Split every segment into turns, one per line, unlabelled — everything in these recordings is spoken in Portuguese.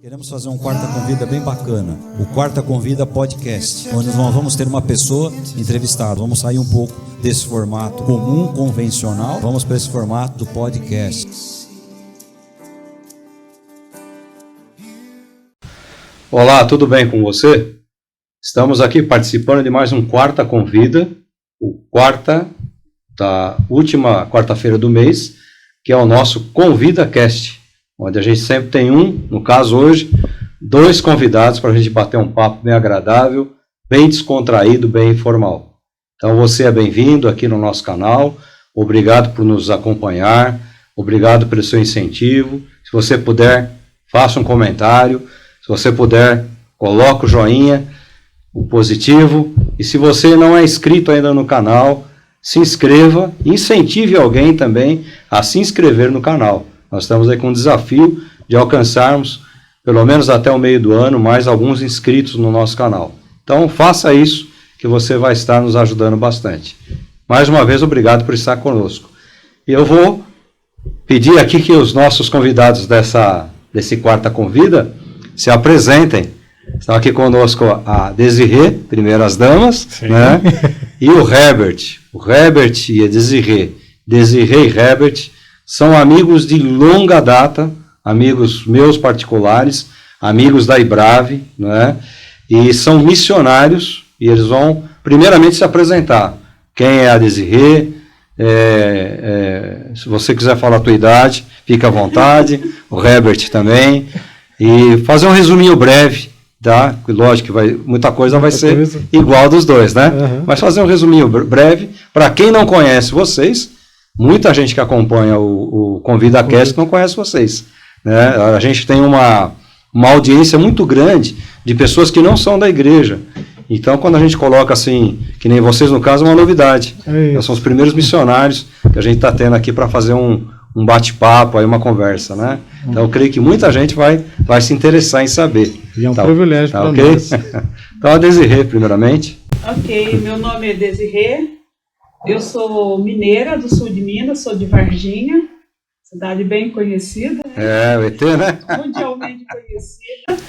Queremos fazer um Quarta Convida bem bacana, o Quarta Convida Podcast, onde nós vamos ter uma pessoa entrevistada. Vamos sair um pouco desse formato comum, convencional, vamos para esse formato do podcast.
Olá, tudo bem com você? Estamos aqui participando de mais um Quarta Convida, o quarta da última quarta-feira do mês, que é o nosso Convida Cast, onde a gente sempre tem no caso hoje, 2 convidados para a gente bater um papo bem agradável, bem descontraído, bem informal. Então você é bem-vindo aqui no nosso canal, obrigado por nos acompanhar, obrigado pelo seu incentivo. Se você puder, faça um comentário, se você puder, coloque o joinha, o positivo, e se você não é inscrito ainda no canal, se inscreva, incentive alguém também a se inscrever no canal. Nós estamos aí com um desafio de alcançarmos, pelo menos até o meio do ano, mais alguns inscritos no nosso canal. Então, faça isso, que você vai estar nos ajudando bastante. Mais uma vez, obrigado por estar conosco. E eu vou pedir aqui que os nossos convidados desse Quarta Convida se apresentem. Estão aqui conosco a Desirê, primeiras damas, né? E o Herbert. O Herbert e a Desirê. Desirê e Herbert são amigos de longa data, amigos meus particulares, amigos da IBRAVE, né? E são missionários, e eles vão primeiramente se apresentar. Quem é a Desirê? Se você quiser falar a tua idade, fica à vontade, o Herbert também, e fazer um resuminho breve, tá? Lógico que muita coisa vai ser igual dos dois, né? Uhum. Mas fazer um resuminho breve, para quem não conhece vocês. Muita gente que acompanha o Convida Cast não conhece vocês, né? A gente tem uma audiência muito grande de pessoas que não são da igreja. Então, quando a gente coloca assim, que nem vocês no caso, é uma novidade. Nós somos os primeiros missionários que a gente está tendo aqui para fazer um bate-papo, aí uma conversa, né? Então, eu creio que muita gente vai se interessar em saber.
E é um privilégio para nós.
Então, a Desirê, primeiramente.
Ok, meu nome é Desirê. Eu sou mineira do sul de Minas, sou de Varginha, cidade bem conhecida.
Né? O ET, né?
Mundialmente conhecida.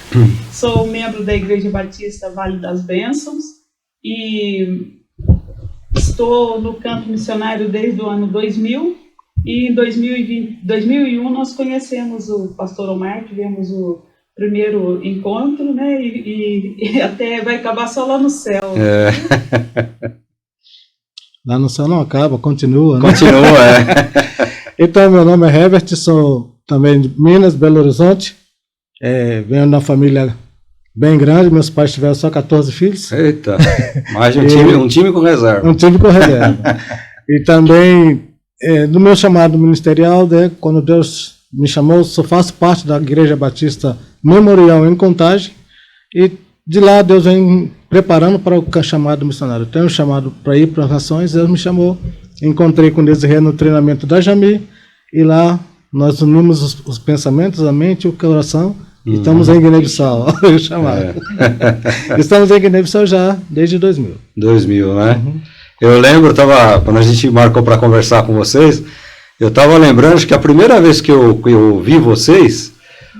Sou membro da Igreja Batista Vale das Bênçãos e estou no campo missionário desde o ano 2000. E em 2001 nós conhecemos o pastor Omar, tivemos o primeiro encontro, né? E até vai acabar só lá no céu.
Lá no céu não acaba, continua, né?
Continua,
Então, meu nome é Herbert, sou também de Minas, Belo Horizonte. Venho de uma família bem grande, meus pais tiveram só 14 filhos.
Eita, mais um time com reserva.
Um time com reserva. E também, do meu chamado ministerial, né, quando Deus me chamou, faço parte da Igreja Batista Memorial em Contagem, e de lá Deus vem preparando para o chamado missionário. Eu tenho um chamado para ir para as nações, Deus me chamou, encontrei com Desirê no treinamento da Jami, e lá nós unimos os pensamentos, a mente e o coração, e estamos em Guiné-Bissau. Estamos em Guiné-Bissau já desde 2000.
2000, né? Uhum. Eu lembro, quando a gente marcou para conversar com vocês, eu estava lembrando que a primeira vez que eu vi vocês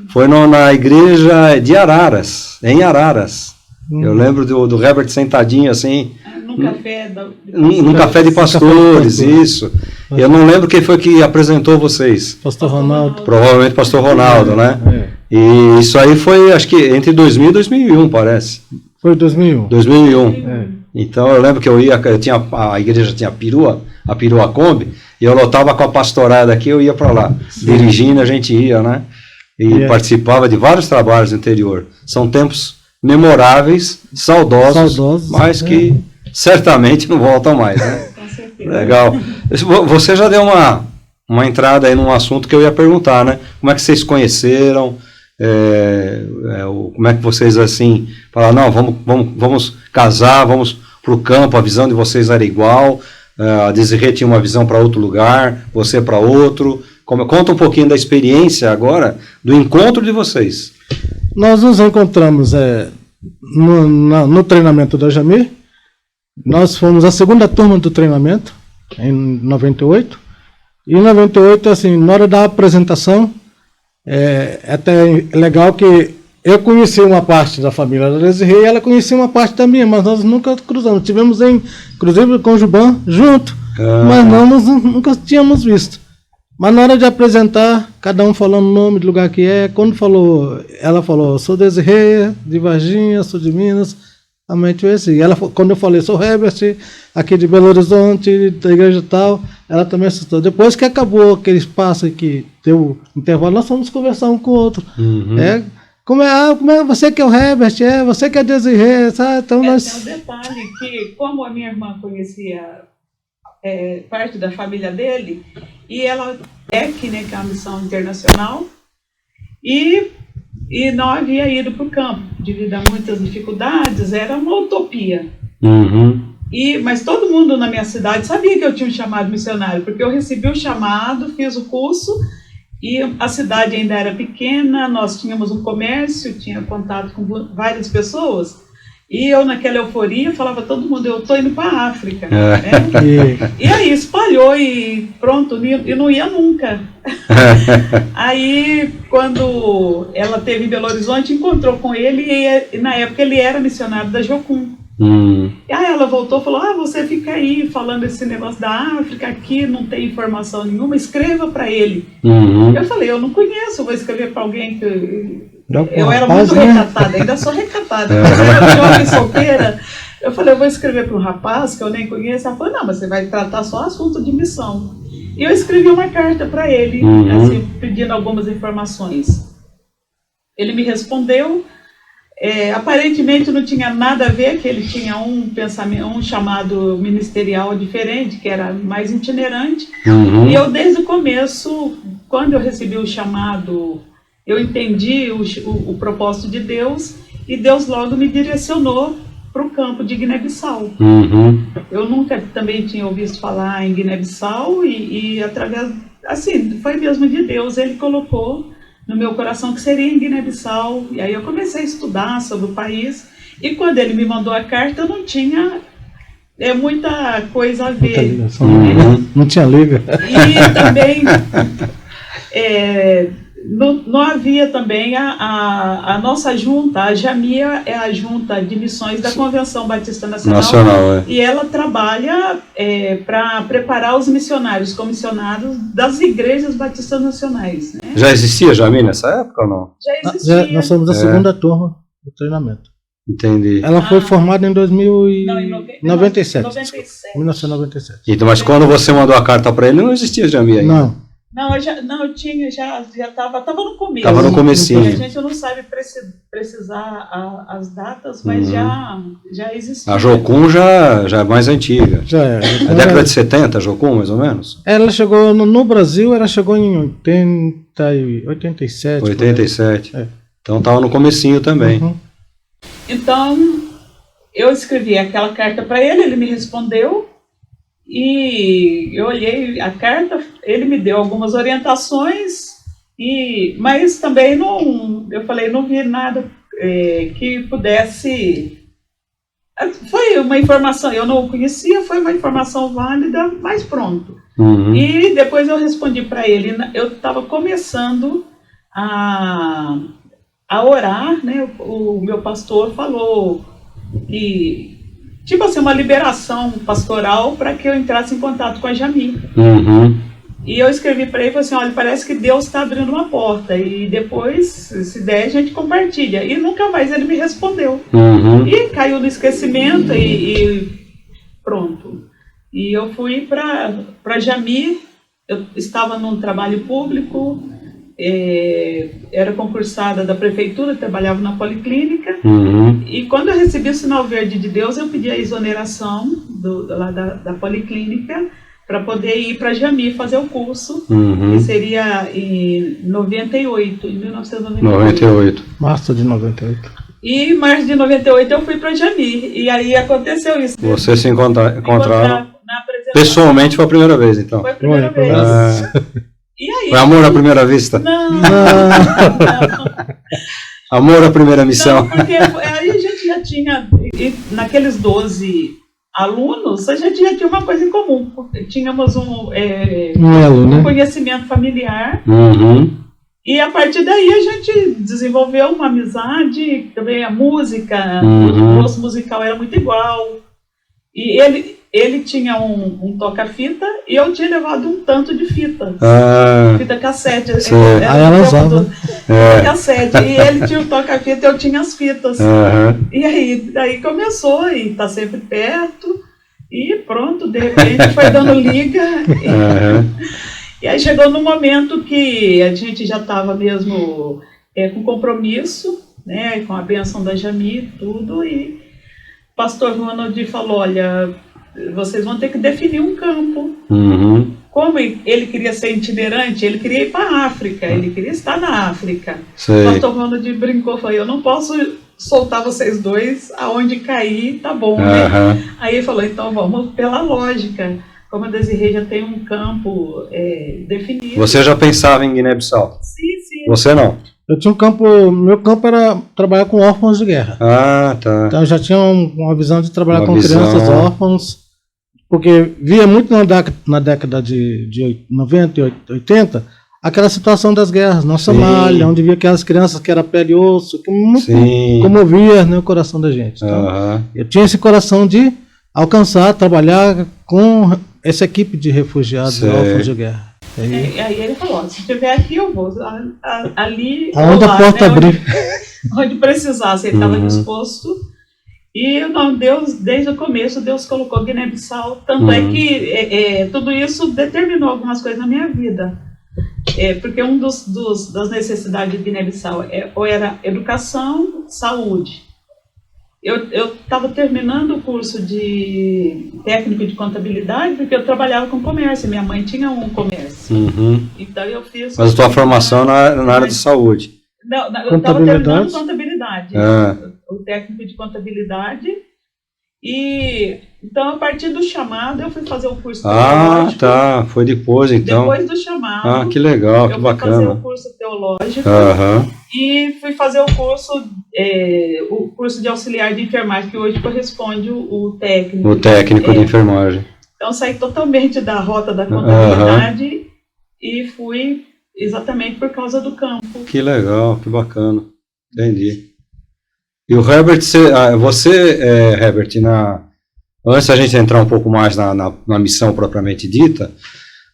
foi na igreja de Araras, em Araras. Eu lembro do Herbert sentadinho assim, num café de pastores, isso. Eu não lembro quem foi que apresentou vocês.
Pastor Ronaldo.
Provavelmente pastor Ronaldo, né? E isso aí foi, acho que entre 2000 e 2001, parece.
Foi 2001.
2001. Então eu lembro que a igreja tinha a perua Kombi, e eu lotava com a pastorada aqui, eu ia para lá. Sim. Dirigindo, a gente ia, né? E participava de vários trabalhos no interior. São tempos memoráveis, saudosos, mas que certamente não voltam mais, né?
Com certeza.
Legal. Você já deu uma entrada aí num assunto que eu ia perguntar, né? Como é que vocês se conheceram? Como é que vocês, assim, falaram, não, vamos casar, vamos para o campo, a visão de vocês era igual, a Desirê tinha uma visão para outro lugar, você para outro. Conta um pouquinho da experiência agora, do encontro de vocês.
Nós nos encontramos no treinamento da Jami. Nós fomos a segunda turma do treinamento, em 98. E em 98, assim, na hora da apresentação, é até legal que eu conheci uma parte da família da Desirê e ela conhecia uma parte da minha, mas nós nunca cruzamos. Tivemos inclusive com o Juban junto, mas nunca tínhamos visto. Mas na hora de apresentar, cada um falando o nome do lugar que é, quando ela falou, sou Desirê, de Varginha, sou de Minas, realmente foi assim. Quando eu falei, sou Herbert, aqui de Belo Horizonte, da igreja tal, ela também assustou. Depois que acabou aquele espaço que deu intervalo, nós fomos conversar um com o outro. Como é você que é o Herbert, você que é Desirê, sabe? Então
Tem um detalhe que, como a minha irmã conhecia parte da família dele, e ela que é a missão internacional, e não havia ido para o campo, devido a muitas dificuldades, era uma utopia. Mas todo mundo na minha cidade sabia que eu tinha um chamado missionário, porque eu recebi o chamado, fiz o curso, e a cidade ainda era pequena, nós tínhamos um comércio, tinha contato com várias pessoas, e eu naquela euforia falava a todo mundo, eu estou indo para a África. E aí espalhou e pronto, e não ia nunca. Aí quando ela esteve em Belo Horizonte, encontrou com ele, e na época ele era missionário da Jocum. E aí ela voltou e falou, você fica aí falando esse negócio da África, aqui não tem informação nenhuma, escreva para ele. Eu falei, eu não conheço, vou escrever para alguém que... Eu era muito recatada, ainda sou recatada, mas eu era jovem solteira. Eu falei, eu vou escrever para um rapaz que eu nem conheço. Ela falou, não, mas você vai tratar só assunto de missão. E eu escrevi uma carta para ele, assim, pedindo algumas informações. Ele me respondeu, aparentemente não tinha nada a ver, que ele tinha um pensamento, um chamado ministerial diferente, que era mais itinerante. E eu desde o começo, quando eu recebi o chamado, eu entendi o propósito de Deus, e Deus logo me direcionou para o campo de Guiné-Bissau. Eu nunca também tinha ouvido falar em Guiné-Bissau, e através, assim, foi mesmo de Deus, ele colocou no meu coração que seria em Guiné-Bissau, e aí eu comecei a estudar sobre o país, e quando ele me mandou a carta, eu não tinha muita coisa a ver.
Não tinha liga.
E também... não havia também a nossa junta, a JAMIA é a junta de missões da Convenção Batista Nacional, e ela trabalha para preparar os missionários, comissionados das igrejas batistas nacionais. Né?
Já existia JAMIA nessa época ou não?
Já existia.
Nós somos a segunda turma do treinamento.
Entendi.
Ela foi formada em 1997. 1997.
Então, mas quando você mandou a carta para ele, não existia JAMIA ainda?
Não, eu tinha, já estava no começo.
Estava no comecinho.
A gente não sabe precisar as datas, mas já existia.
A Jocum já é mais antiga.
Já é.
A década de 70, a Jocum, mais ou menos?
Ela chegou, no Brasil, ela chegou em 87.
87. Então estava no comecinho também.
Então, eu escrevi aquela carta para ele, ele me respondeu. E eu olhei a carta, ele me deu algumas orientações, mas também eu falei, não vi nada que pudesse... Foi uma informação, eu não conhecia, foi uma informação válida, mas pronto. E depois eu respondi para ele, eu estava começando a orar, né? O meu pastor falou que... tipo assim, uma liberação pastoral para que eu entrasse em contato com a JAMIA. E eu escrevi para ele e falei assim, olha, parece que Deus está abrindo uma porta, e depois, se der, a gente compartilha. E nunca mais ele me respondeu. E caiu no esquecimento e pronto. E eu fui para a JAMIA, eu estava num trabalho público, era concursada da prefeitura, trabalhava na policlínica, e quando eu recebi o sinal verde de Deus, eu pedi a exoneração lá da policlínica para poder ir para a JAMIA fazer o curso, que seria em 1998.
Março de 98.
E em março de 98 eu fui para a JAMIA, e aí aconteceu isso.
Você se encontraram
na apresentação.
Pessoalmente foi a primeira vez, então?
Foi a primeira vez. E aí,
foi amor à primeira vista?
Não.
Amor à primeira missão?
Não, porque aí a gente já tinha, naqueles 12 alunos, a gente já tinha uma coisa em comum. Tínhamos um
elo, né?
conhecimento familiar, E a partir daí a gente desenvolveu uma amizade, também a música,
Uhum.
o gosto musical era muito igual. E ele tinha um toca-fita e eu tinha levado um tanto de fita. Fita cassete.
Sim.
Era
Aí ela
o tempo
usava.
fita cassete. E ele tinha o toca-fita e eu tinha as fitas.
Aham.
E aí daí começou, e tá sempre perto. E pronto, de repente foi dando liga.
Aham.
E aí chegou no momento que a gente já estava mesmo com compromisso, né, com a bênção da Jami e tudo, e o pastor Ronald falou, olha, vocês vão ter que definir um campo.
Uhum.
Como ele queria ser itinerante, ele queria ir para a África, ele queria estar na África.
Sei.
O pastor Ronald brincou, falou, eu não posso soltar vocês dois, aonde cair, tá bom, né?
Aham.
Aí ele falou, então vamos pela lógica. Como a Desirê já tem um campo definido.
Você já pensava em Guiné-Bissau?
Sim.
Você não?
Eu tinha meu campo era trabalhar com órfãos de guerra.
Ah, tá.
Então eu já tinha uma visão de trabalhar
Uma
com
visão.
crianças órfãos, porque via muito na década de 90 e 80, aquela situação das guerras na Somália, onde via aquelas crianças que era pele e osso, que muito
Sim.
comovia, né, o coração da gente. Então,
Aham.
eu tinha esse coração de alcançar, trabalhar com essa equipe de refugiados e
Sei.
órfãos de guerra.
Aí ele falou, se tiver aqui eu vou, ali
Aonde
ou
a
lá,
porta
né,
abrir.
onde precisasse, ele estava
Uhum.
disposto. E não, Deus, desde o começo, Deus colocou Guiné-Bissau, tanto é
Uhum.
que tudo isso determinou algumas coisas na minha vida. Porque das necessidades de Guiné-Bissau ou era educação, saúde. Eu estava terminando o curso de técnico de contabilidade, porque eu trabalhava com comércio, minha mãe tinha um comércio.
Uhum.
Então eu fiz...
Mas a tua formação na área de saúde.
Não, eu estava
Contabilidade?
terminando contabilidade,
Ah.
o técnico de contabilidade. E então, a partir do chamado, eu fui fazer o curso
Ah,
teológico.
tá. Foi depois, então.
Depois do chamado,
Ah, que legal, que
eu fui fazer o
bacana.
curso teológico
Aham.
e fui fazer o curso de auxiliar de enfermagem, que hoje corresponde o técnico.
O técnico de enfermagem.
Então, saí totalmente da rota da contabilidade e fui exatamente por causa do campo.
Que legal, que bacana. Entendi. E o Herbert, você, Herbert, antes da gente entrar um pouco mais na missão propriamente dita,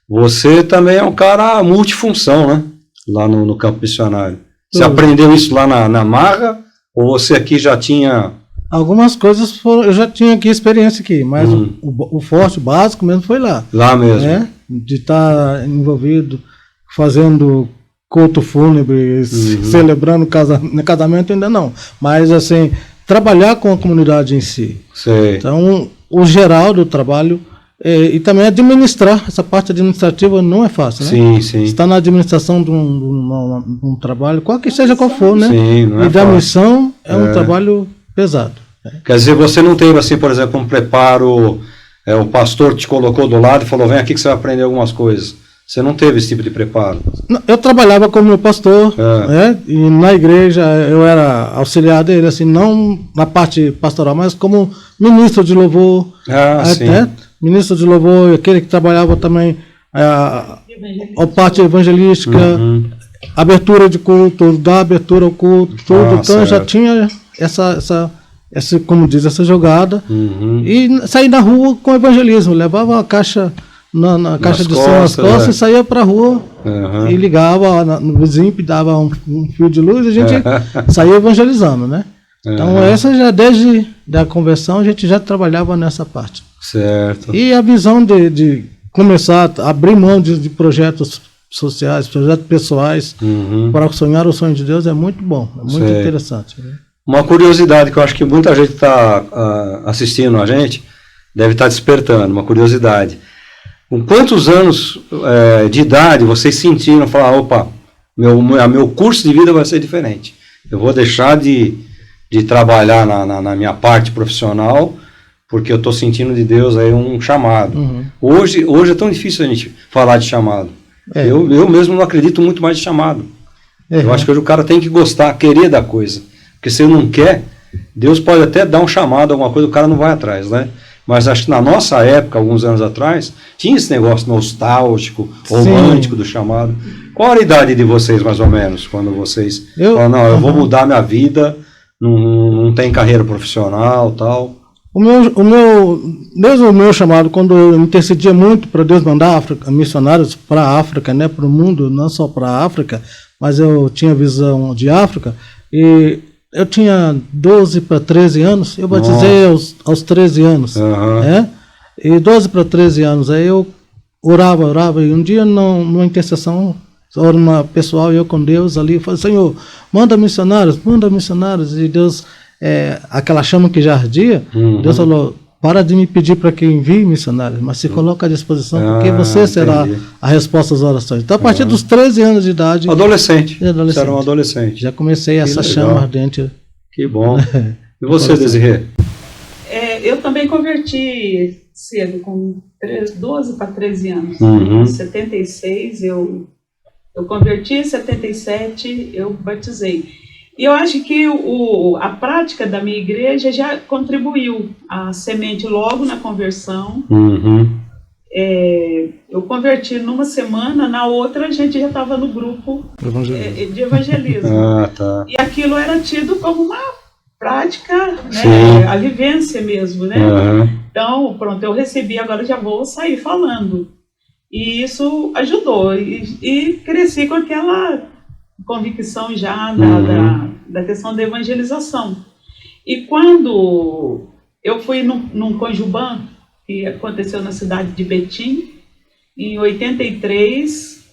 você também é um cara multifunção, né? Lá no campo missionário. Você aprendeu isso lá na Marra, ou você aqui já tinha...
Algumas coisas eu já tinha aqui experiência aqui, mas o forte, o básico mesmo foi lá.
Lá mesmo.
Né? De estar envolvido, fazendo culto fúnebre, celebrando casamento ainda não. Mas assim, trabalhar com a comunidade em si.
Sei.
Então, o geral do trabalho e também administrar, essa parte administrativa não é fácil, né?
Sim, sim.
Está na administração de um trabalho, qual for, né?
Sim, não é
e da
fácil.
missão é um trabalho pesado.
Quer dizer, você não teve, assim, por exemplo, um preparo, o pastor te colocou do lado e falou, vem aqui que você vai aprender algumas coisas. Você não teve esse tipo de preparo?
Eu trabalhava como meu pastor, né? E na igreja eu era auxiliar dele, assim, não na parte pastoral, mas como ministro de louvor.
Sim.
Ministro de louvor, aquele que trabalhava também a parte evangelística, abertura de culto, dar abertura ao culto, tudo. Então eu já tinha essa como diz, essa jogada. E saí na rua com evangelismo, levava a caixa na caixa de som nas costas e saía para a rua e ligava no vizinho, dava um fio de luz e a gente saía evangelizando, né? Então essa já desde a conversão a gente já trabalhava nessa parte.
Certo.
E a visão de começar a abrir mão de projetos sociais, projetos pessoais para sonhar o sonho de Deus é muito bom, é muito interessante. Né?
Uma curiosidade que eu acho que muita gente está assistindo a gente deve estar despertando, uma curiosidade. Com quantos anos de idade vocês sentiram falar, opa, meu curso de vida vai ser diferente. Eu vou deixar de trabalhar na minha parte profissional, porque eu estou sentindo de Deus aí um chamado. Hoje é tão difícil a gente falar de chamado. Eu mesmo não acredito muito mais de chamado. Eu acho que hoje o cara tem que gostar, querer da coisa. Porque se ele não quer, Deus pode até dar um chamado, alguma coisa, o cara não vai atrás, né? Mas acho que na nossa época, alguns anos atrás, tinha esse negócio nostálgico, romântico do chamado. Qual a idade de vocês, mais ou menos, quando vocês falam, não, eu vou mudar minha vida, não tem carreira profissional, tal?
Desde o meu chamado, quando eu intercedia muito para Deus mandar missionários para a África, né, para o mundo, não só para a África, mas eu tinha visão de África, e eu tinha 12 para 13 anos, eu batizei aos 13 anos, né? E 12 para 13 anos, aí eu orava, e um dia numa intercessão, uma pessoal, eu com Deus ali, falei, Senhor, manda missionários, e Deus, aquela chama que já ardia, Deus falou, para de me pedir para que envie missionários, mas se coloca à disposição, porque você será a resposta às orações. Então, a partir dos 13 anos de idade...
Adolescente. Você era um adolescente.
Já comecei essa chama ardente.
Que bom. E você, Desirê?
Eu também converti cedo, com 12 para 13 anos. Em 76 eu converti, em 77 eu batizei. E eu acho que a prática da minha igreja já contribuiu. A semente logo na conversão. Eu converti numa semana, na outra a gente já estava no grupo de evangelismo.
Tá.
E aquilo era tido como uma prática, né, a vivência mesmo, né? Então, pronto, eu recebi, agora já vou sair falando. E isso ajudou. E cresci com aquela convicção já da questão da evangelização. E quando eu fui num Conjuban, que aconteceu na cidade de Betim, em 83,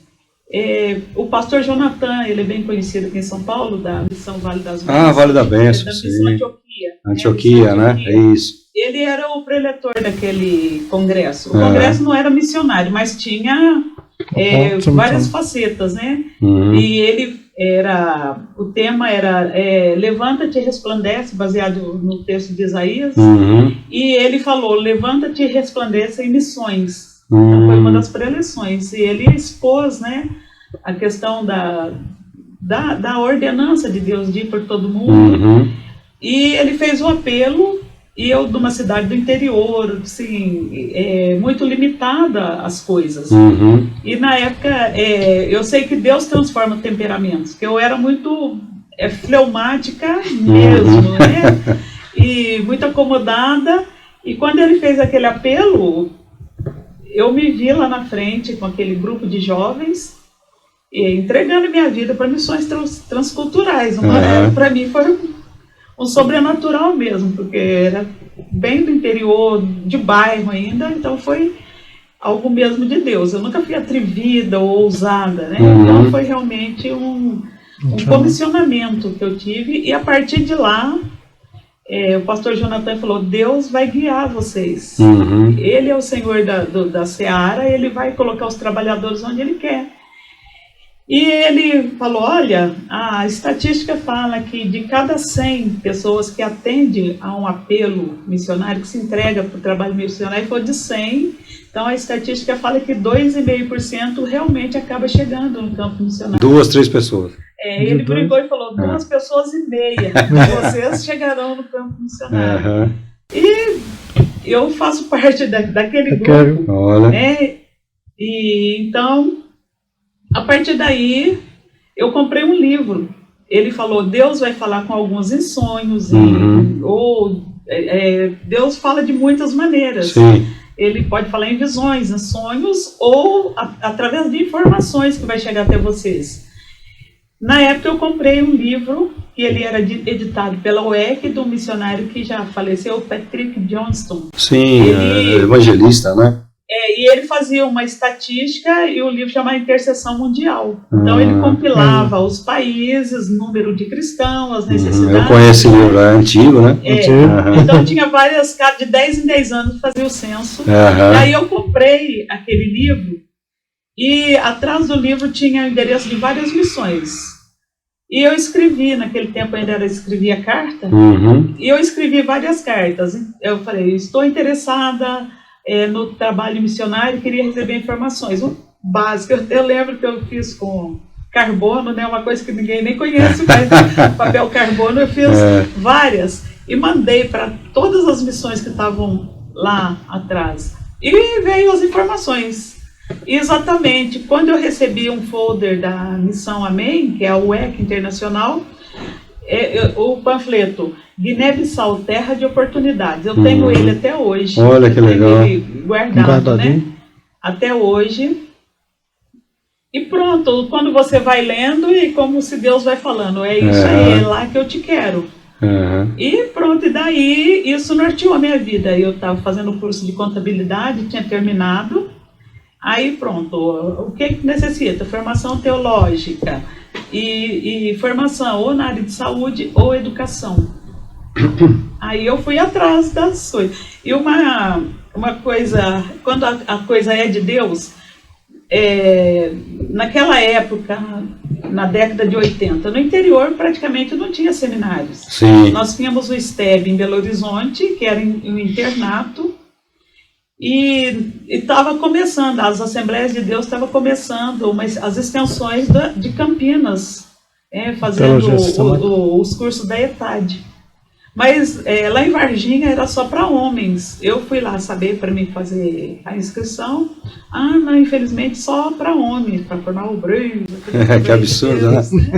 o pastor Jonathan, ele é bem conhecido aqui em São Paulo, da Missão Vale das Bênçãos.
Vale da Bênção,
da Missão Antioquia.
Antioquia, né? É isso.
Ele era o preletor daquele congresso. O congresso não era missionário, mas tinha várias facetas, né? E ele o tema era levanta-te e resplandece, baseado no texto de Isaías. E ele falou, levanta-te e resplandece em missões. Então, foi uma das preleções. E ele expôs, né, a questão da ordenança de Deus de ir por todo mundo. E ele fez o apelo, e eu, de uma cidade do interior, assim, muito limitada as coisas. E na época, eu sei que Deus transforma temperamentos, que eu era muito fleumática mesmo, né? E muito acomodada. E quando ele fez aquele apelo, eu me vi lá na frente com aquele grupo de jovens, entregando minha vida para missões transculturais. Para mim foi um sobrenatural mesmo, porque era bem do interior, de bairro ainda, então foi algo mesmo de Deus. Eu nunca fui atrevida ou ousada, né? Então foi realmente um comissionamento que eu tive, e a partir de lá, o pastor Jonathan falou, Deus vai guiar vocês. Ele é o Senhor da Seara, ele vai colocar os trabalhadores onde ele quer. E ele falou, olha, a estatística fala que de cada 100 pessoas que atendem a um apelo missionário, que se entrega para o trabalho missionário, for de 100, então a estatística fala que 2,5% realmente acaba chegando no campo missionário.
2, 3 pessoas.
Ele brincou e falou, 2,5 pessoas vocês chegarão no campo missionário. E eu faço parte daquele grupo. Né? E então, a partir daí, eu comprei um livro. Ele falou, Deus vai falar com alguns em sonhos, Deus fala de muitas maneiras. Ele pode falar em visões, em sonhos, ou através de informações que vai chegar até vocês. Na época eu comprei um livro, que ele era editado pela UEC, de um missionário que já faleceu, Patrick Johnston.
Evangelista, né?
E ele fazia uma estatística, e o livro chamava Intercessão Mundial. Então ele compilava os países, número de cristãos, as necessidades.
Eu conheço esse livro, é antigo, né?
Então tinha várias, de 10 em 10 anos fazia o censo. E aí eu comprei aquele livro, e atrás do livro tinha o endereço de várias missões. E eu escrevi, naquele tempo ainda escrevia carta, e eu escrevi várias cartas. Eu falei, estou interessada no trabalho missionário, queria receber informações. O básico, eu lembro que eu fiz com carbono, né, uma coisa que ninguém nem conhece, mas papel carbono, eu fiz várias, e mandei para todas as missões que estavam lá atrás. E veio as informações. Exatamente. Quando eu recebi um folder da Missão Amém, que é a UEC Internacional, o panfleto Guiné-Bissau, Terra de Oportunidades. Eu tenho ele até hoje.
Olha que legal.
Ele guardado, né? Até hoje. E pronto, quando você vai lendo e como se Deus vai falando, é isso aí, é lá que eu te quero. E pronto, e daí isso norteou a minha vida. Eu estava fazendo o curso de contabilidade, tinha terminado. Aí pronto, o que necessita? Formação teológica e formação ou na área de saúde ou educação. Aí eu fui atrás das coisas. E uma coisa, quando a coisa é de Deus, naquela época, na década de 80, no interior praticamente não tinha seminários.
Sim.
Nós tínhamos o STEB em Belo Horizonte, que era um internato, e estava começando, as Assembleias de Deus estavam começando, as extensões de Campinas, fazendo os cursos da ETAD. Mas lá em Varginha era só para homens. Eu fui lá saber para mim fazer a inscrição. Ah, não, infelizmente só para homens, para formar o branco.
Que absurdo,
Deus,
né?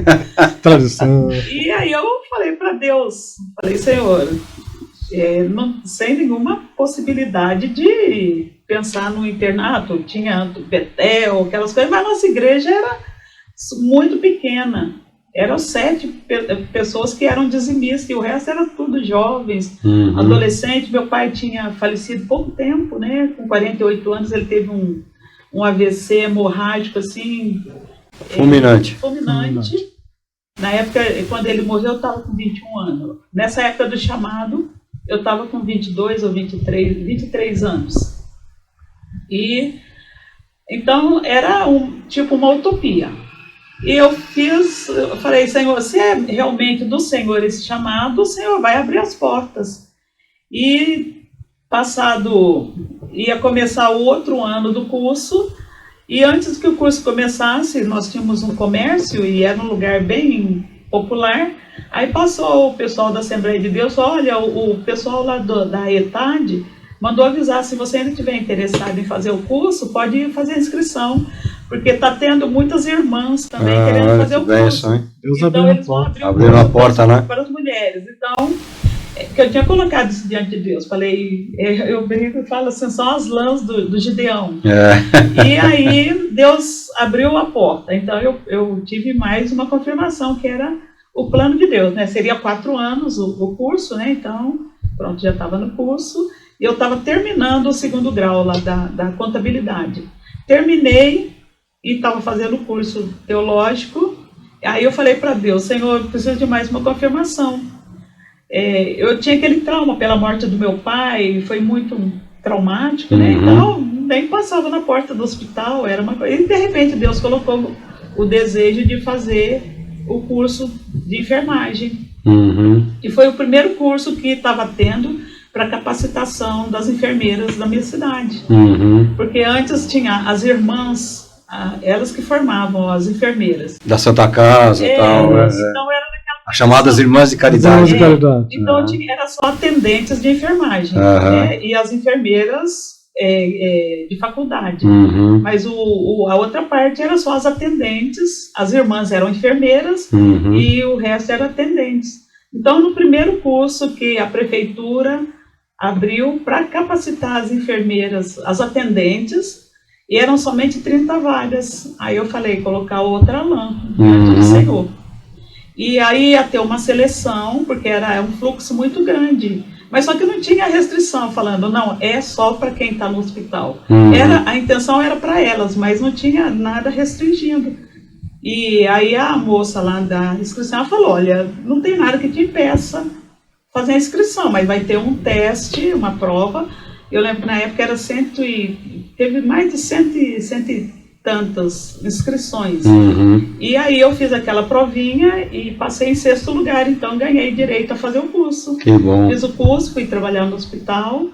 Tradição.
E aí eu falei para Deus, falei, Senhor, sem nenhuma possibilidade de pensar no internato, tinha Betel, aquelas coisas, mas nossa igreja era muito pequena. Eram 7 pessoas que eram dizimistas, e o resto era tudo jovens, adolescentes. Meu pai tinha falecido pouco tempo, né? Com 48 anos ele teve um AVC hemorrágico, assim...
Fulminante.
Na época, quando ele morreu, eu estava com 21 anos. Nessa época do chamado, eu estava com 22 ou 23 anos. E, então, era uma utopia. E eu falei, Senhor, se é realmente do Senhor esse chamado, o Senhor vai abrir as portas. E ia começar o outro ano do curso, e antes que o curso começasse, nós tínhamos um comércio, e era um lugar bem popular. Aí passou o pessoal da Assembleia de Deus, olha, o pessoal lá da ETAD mandou avisar, se você ainda estiver interessado em fazer o curso, pode fazer a inscrição. Porque está tendo muitas irmãs também querendo fazer o curso.
Deus
então eles vão abrir
a porta, né?
Para as mulheres. Então, que eu tinha colocado isso diante de Deus. Falei, eu brinco e falo assim, são as lãs do Gideão. E aí Deus abriu a porta. Então eu tive mais uma confirmação que era o plano de Deus, né? Seria 4 anos o curso, né? Então, pronto, já estava no curso. E eu estava terminando o 2º grau lá da contabilidade. Terminei. E estava fazendo o curso teológico. Aí eu falei para Deus, Senhor, eu preciso de mais uma confirmação. Eu tinha aquele trauma pela morte do meu pai, foi muito traumático, né? Então, nem passava na porta do hospital, era uma coisa. E de repente Deus colocou o desejo de fazer o curso de enfermagem. E foi o primeiro curso que estava tendo para capacitação das enfermeiras da minha cidade. Porque antes tinha as irmãs, elas que formavam as enfermeiras.
Da Santa Casa e tal.
Então era naquela...
As chamadas Irmãs de Caridade.
Então era só atendentes de enfermagem, né? E as enfermeiras de faculdade. Mas a outra parte era só as atendentes, as irmãs eram enfermeiras e o resto era atendentes. Então no primeiro curso que a prefeitura abriu para capacitar as enfermeiras, as atendentes, e eram somente 30 vagas. Aí eu falei, colocar outra lã do Senhor. E aí ia ter uma seleção, porque era um fluxo muito grande. Mas só que não tinha restrição, falando, não, é só para quem está no hospital. A intenção era para elas, mas não tinha nada restringindo. E aí a moça lá da inscrição falou, olha, não tem nada que te impeça fazer a inscrição, mas vai ter um teste, uma prova. Eu lembro que na época teve mais de cento e tantas inscrições. E aí eu fiz aquela provinha e passei em 6º lugar, então ganhei direito a fazer o curso.
Que bom.
Fiz o curso, fui trabalhar no hospital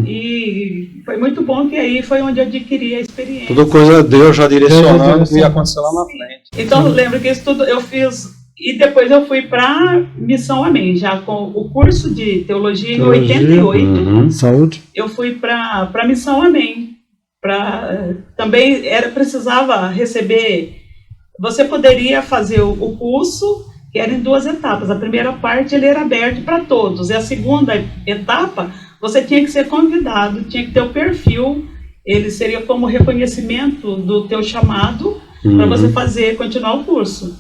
e foi muito bom, que aí foi onde eu adquiri a experiência.
Tudo coisa Deus já direcionando o que ia acontecer lá na frente.
Então lembro que isso tudo eu fiz. E depois eu fui para Missão Amém, já com o curso de teologia em 88.
Saúde.
Eu fui para Missão Amém. também precisava receber. Você poderia fazer o curso, que era em 2 etapas. A primeira parte ele era aberto para todos, e a segunda etapa você tinha que ser convidado, tinha que ter o perfil, ele seria como reconhecimento do teu chamado para você continuar o curso.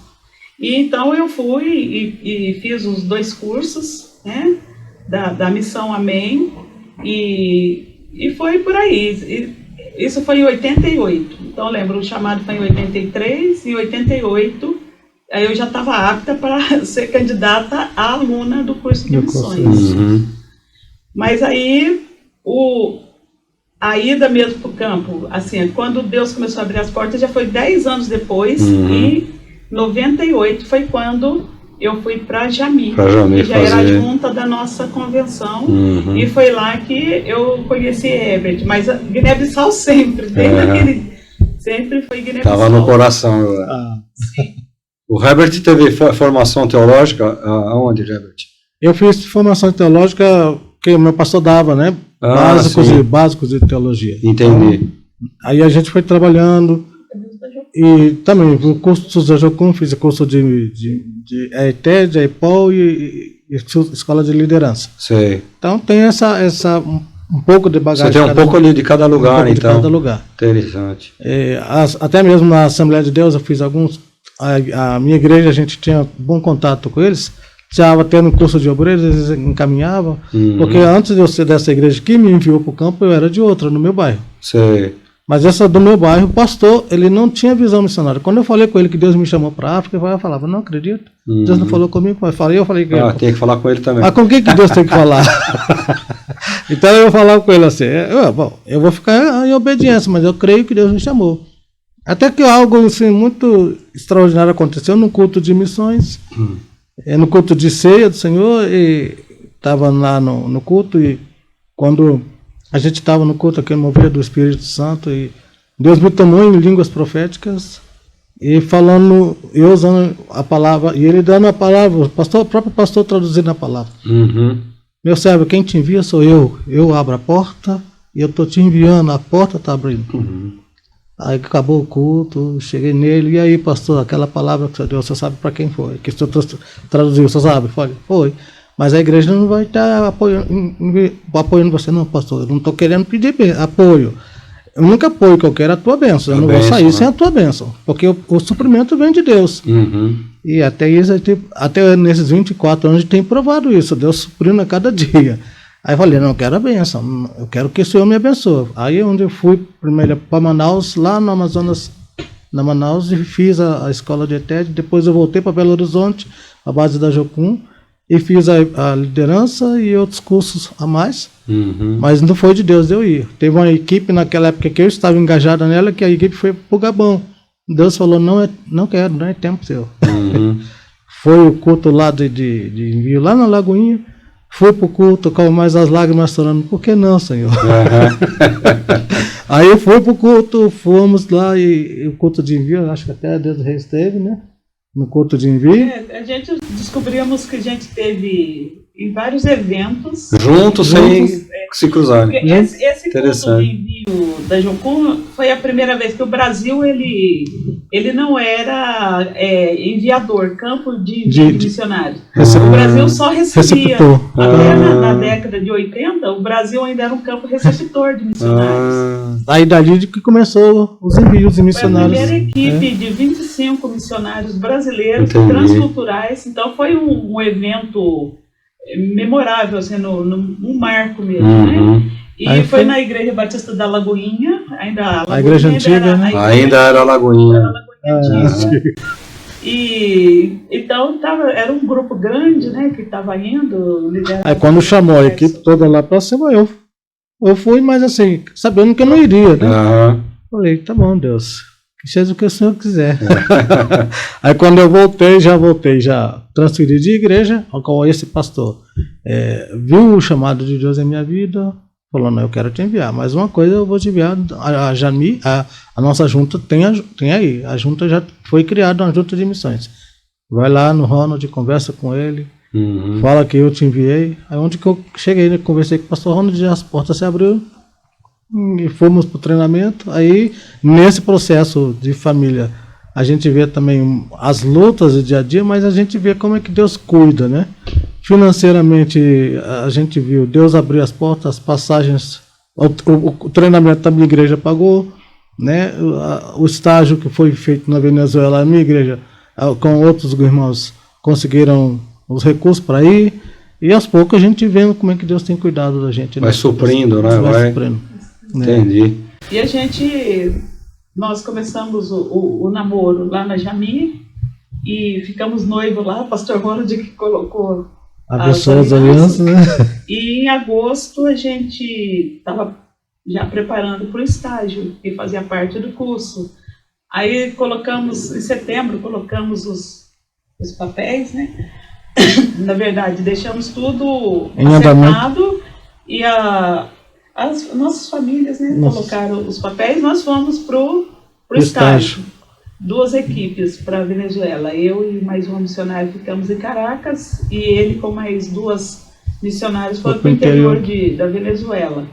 E então eu fui e fiz os 2 cursos, né, da Missão Amém, e foi por aí. Isso foi em 88. Então eu lembro, o chamado foi em 83, e em 88 aí eu já estava apta para ser candidata a aluna do curso de missões. Mas aí a ida mesmo para o campo, assim, quando Deus começou a abrir as portas, já foi 10 anos depois, e 98 foi quando eu fui para Jami, que já era junta da nossa convenção, e foi lá que eu conheci Herbert, mas Guiné-Bissau sempre, sempre foi Guiné-Bissau.
Estava no coração.
Sim.
O Herbert teve formação teológica aonde, Herbert?
Eu fiz formação teológica que o meu pastor dava, né? Básicos de teologia.
Entendi.
Então, aí a gente foi trabalhando, e também o curso da Jocum, fiz o curso de ETED, EIPOL e Escola de Liderança.
Sei.
Então tem um pouco de bagagem.
Você tem um pouco ali de cada lugar,
então. De cada lugar.
Interessante.
Até mesmo na Assembleia de Deus eu fiz alguns. A minha igreja, a gente tinha bom contato com eles. Estava tendo curso de obreiros, eles encaminhavam. Porque antes de eu ser dessa igreja que me enviou para o campo, eu era de outra, no meu bairro.
Sei.
Mas essa do meu bairro, o pastor, ele não tinha visão missionária. Quando eu falei com ele que Deus me chamou para a África, eu falava, não acredito. Deus não falou comigo. Eu falei que...
tem que falar com ele também.
Com quem que Deus tem que falar? Então eu falava com ele assim, eu vou ficar em obediência, mas eu creio que Deus me chamou. Até que algo assim, muito extraordinário aconteceu no culto de missões, no culto de ceia do Senhor, e estava lá no culto, e quando a gente estava no culto, aquele mover do Espírito Santo, e Deus me tomou em línguas proféticas, e falando, eu usando a palavra, e ele dando a palavra, o próprio pastor traduzindo a palavra. Meu servo, quem te envia sou eu abro a porta, e eu estou te enviando, a porta está abrindo. Aí acabou o culto, cheguei nele, e aí, pastor, aquela palavra que você deu, você sabe para quem foi? Que você traduziu, você sabe? Foi. Mas a igreja não vai estar apoiando você, não, pastor. Eu não estou querendo pedir apoio. O único apoio que eu quero é a tua bênção. Eu não vou sair sem a tua bênção, porque o suprimento vem de Deus. E até nesses 24 anos a gente tem provado isso, Deus suprindo a cada dia. Aí eu falei, não, eu quero a bênção, eu quero que o Senhor me abençoe. Aí onde eu fui primeiro para Manaus, lá no Amazonas, na Manaus, e fiz a escola de ETED, depois eu voltei para Belo Horizonte, a base da Jocum, e fiz a liderança e outros cursos a mais, mas não foi de Deus eu ir. Teve uma equipe naquela época que eu estava engajada nela, que a equipe foi para o Gabão. Deus falou, não quero, não é tempo seu. Foi o culto lá de envio, lá na Lagoinha. Fui para o culto com mais as lágrimas chorando. Por que não, Senhor? Aí eu fui para o culto, fomos lá, e o culto de envio, acho que até Deus do Rei esteve, né? No culto de envio.
A gente descobrimos que a gente teve em vários eventos.
Juntos sem se cruzar.
Esse culto de envio da Jocum foi a primeira vez que o Brasil ele não era enviador, campo de envio de missionários. O Brasil só recebia. Até na década de 80, o Brasil ainda era um campo receptor de missionários.
Aí dali que começou os envios de missionários.
Foi a primeira equipe de 25 missionários brasileiros, transculturais. Então foi um evento memorável, assim, um marco mesmo, né? E aí foi na Igreja Batista da Lagoinha, a
igreja antiga, né?
Ainda era a Lagoinha.
E então era um grupo grande, né, que estava indo.
Aí quando chamou a equipe toda lá para cima, eu fui, mas assim, sabendo que eu não iria, né? Falei, tá bom, Deus, que seja o que o Senhor quiser. Aí quando eu voltei, já transferi de igreja, ao qual esse pastor viu o chamado de Deus em minha vida, falou, não, eu quero te enviar, mas uma coisa eu vou te enviar, a Jami, a nossa junta tem aí, a junta já foi criada, uma junta de missões. Vai lá no Ronald, conversa com ele, fala que eu te enviei. Aí onde que eu cheguei, né, conversei com o pastor Ronald, as portas se abriram, e fomos para o treinamento. Aí, nesse processo de família, a gente vê também as lutas do dia a dia, mas a gente vê como é que Deus cuida, né? Financeiramente, a gente viu, Deus abriu as portas, as passagens, o treinamento da minha igreja pagou, né? O estágio que foi feito na Venezuela, a minha igreja, com outros irmãos, conseguiram os recursos para ir, e aos poucos a gente vendo como é que Deus tem cuidado da gente.
Vai suprindo, né?
Vai suprindo.
Entendi.
E nós começamos o namoro lá na Jami, e ficamos noivos lá, o pastor Ronald que colocou
abençoou as alianças, né?
E em agosto a gente estava já preparando para o estágio, que fazia parte do curso. Aí em setembro, colocamos os papéis, né? Na verdade, deixamos tudo acertado, e as nossas famílias, né, colocaram os papéis. Nós fomos pro estágio. 2 equipes para a Venezuela. Eu e mais uma missionária ficamos em Caracas, e ele com mais 2 missionários foram para o interior da Venezuela.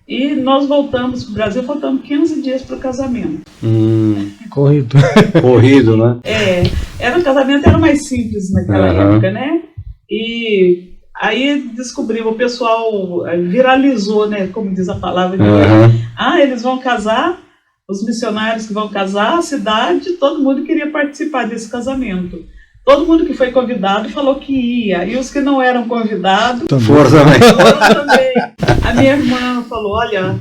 E nós voltamos para o Brasil, faltando 15 dias para o casamento.
Corrido.
Corrido, né?
O casamento era mais simples naquela época, né? E aí descobrimos, o pessoal viralizou, né? Como diz a palavra. Eles vão casar, os missionários que vão casar, a cidade, todo mundo queria participar desse casamento. Todo mundo que foi convidado falou que ia, e os que não eram convidados
foram
também. A minha irmã falou, olha,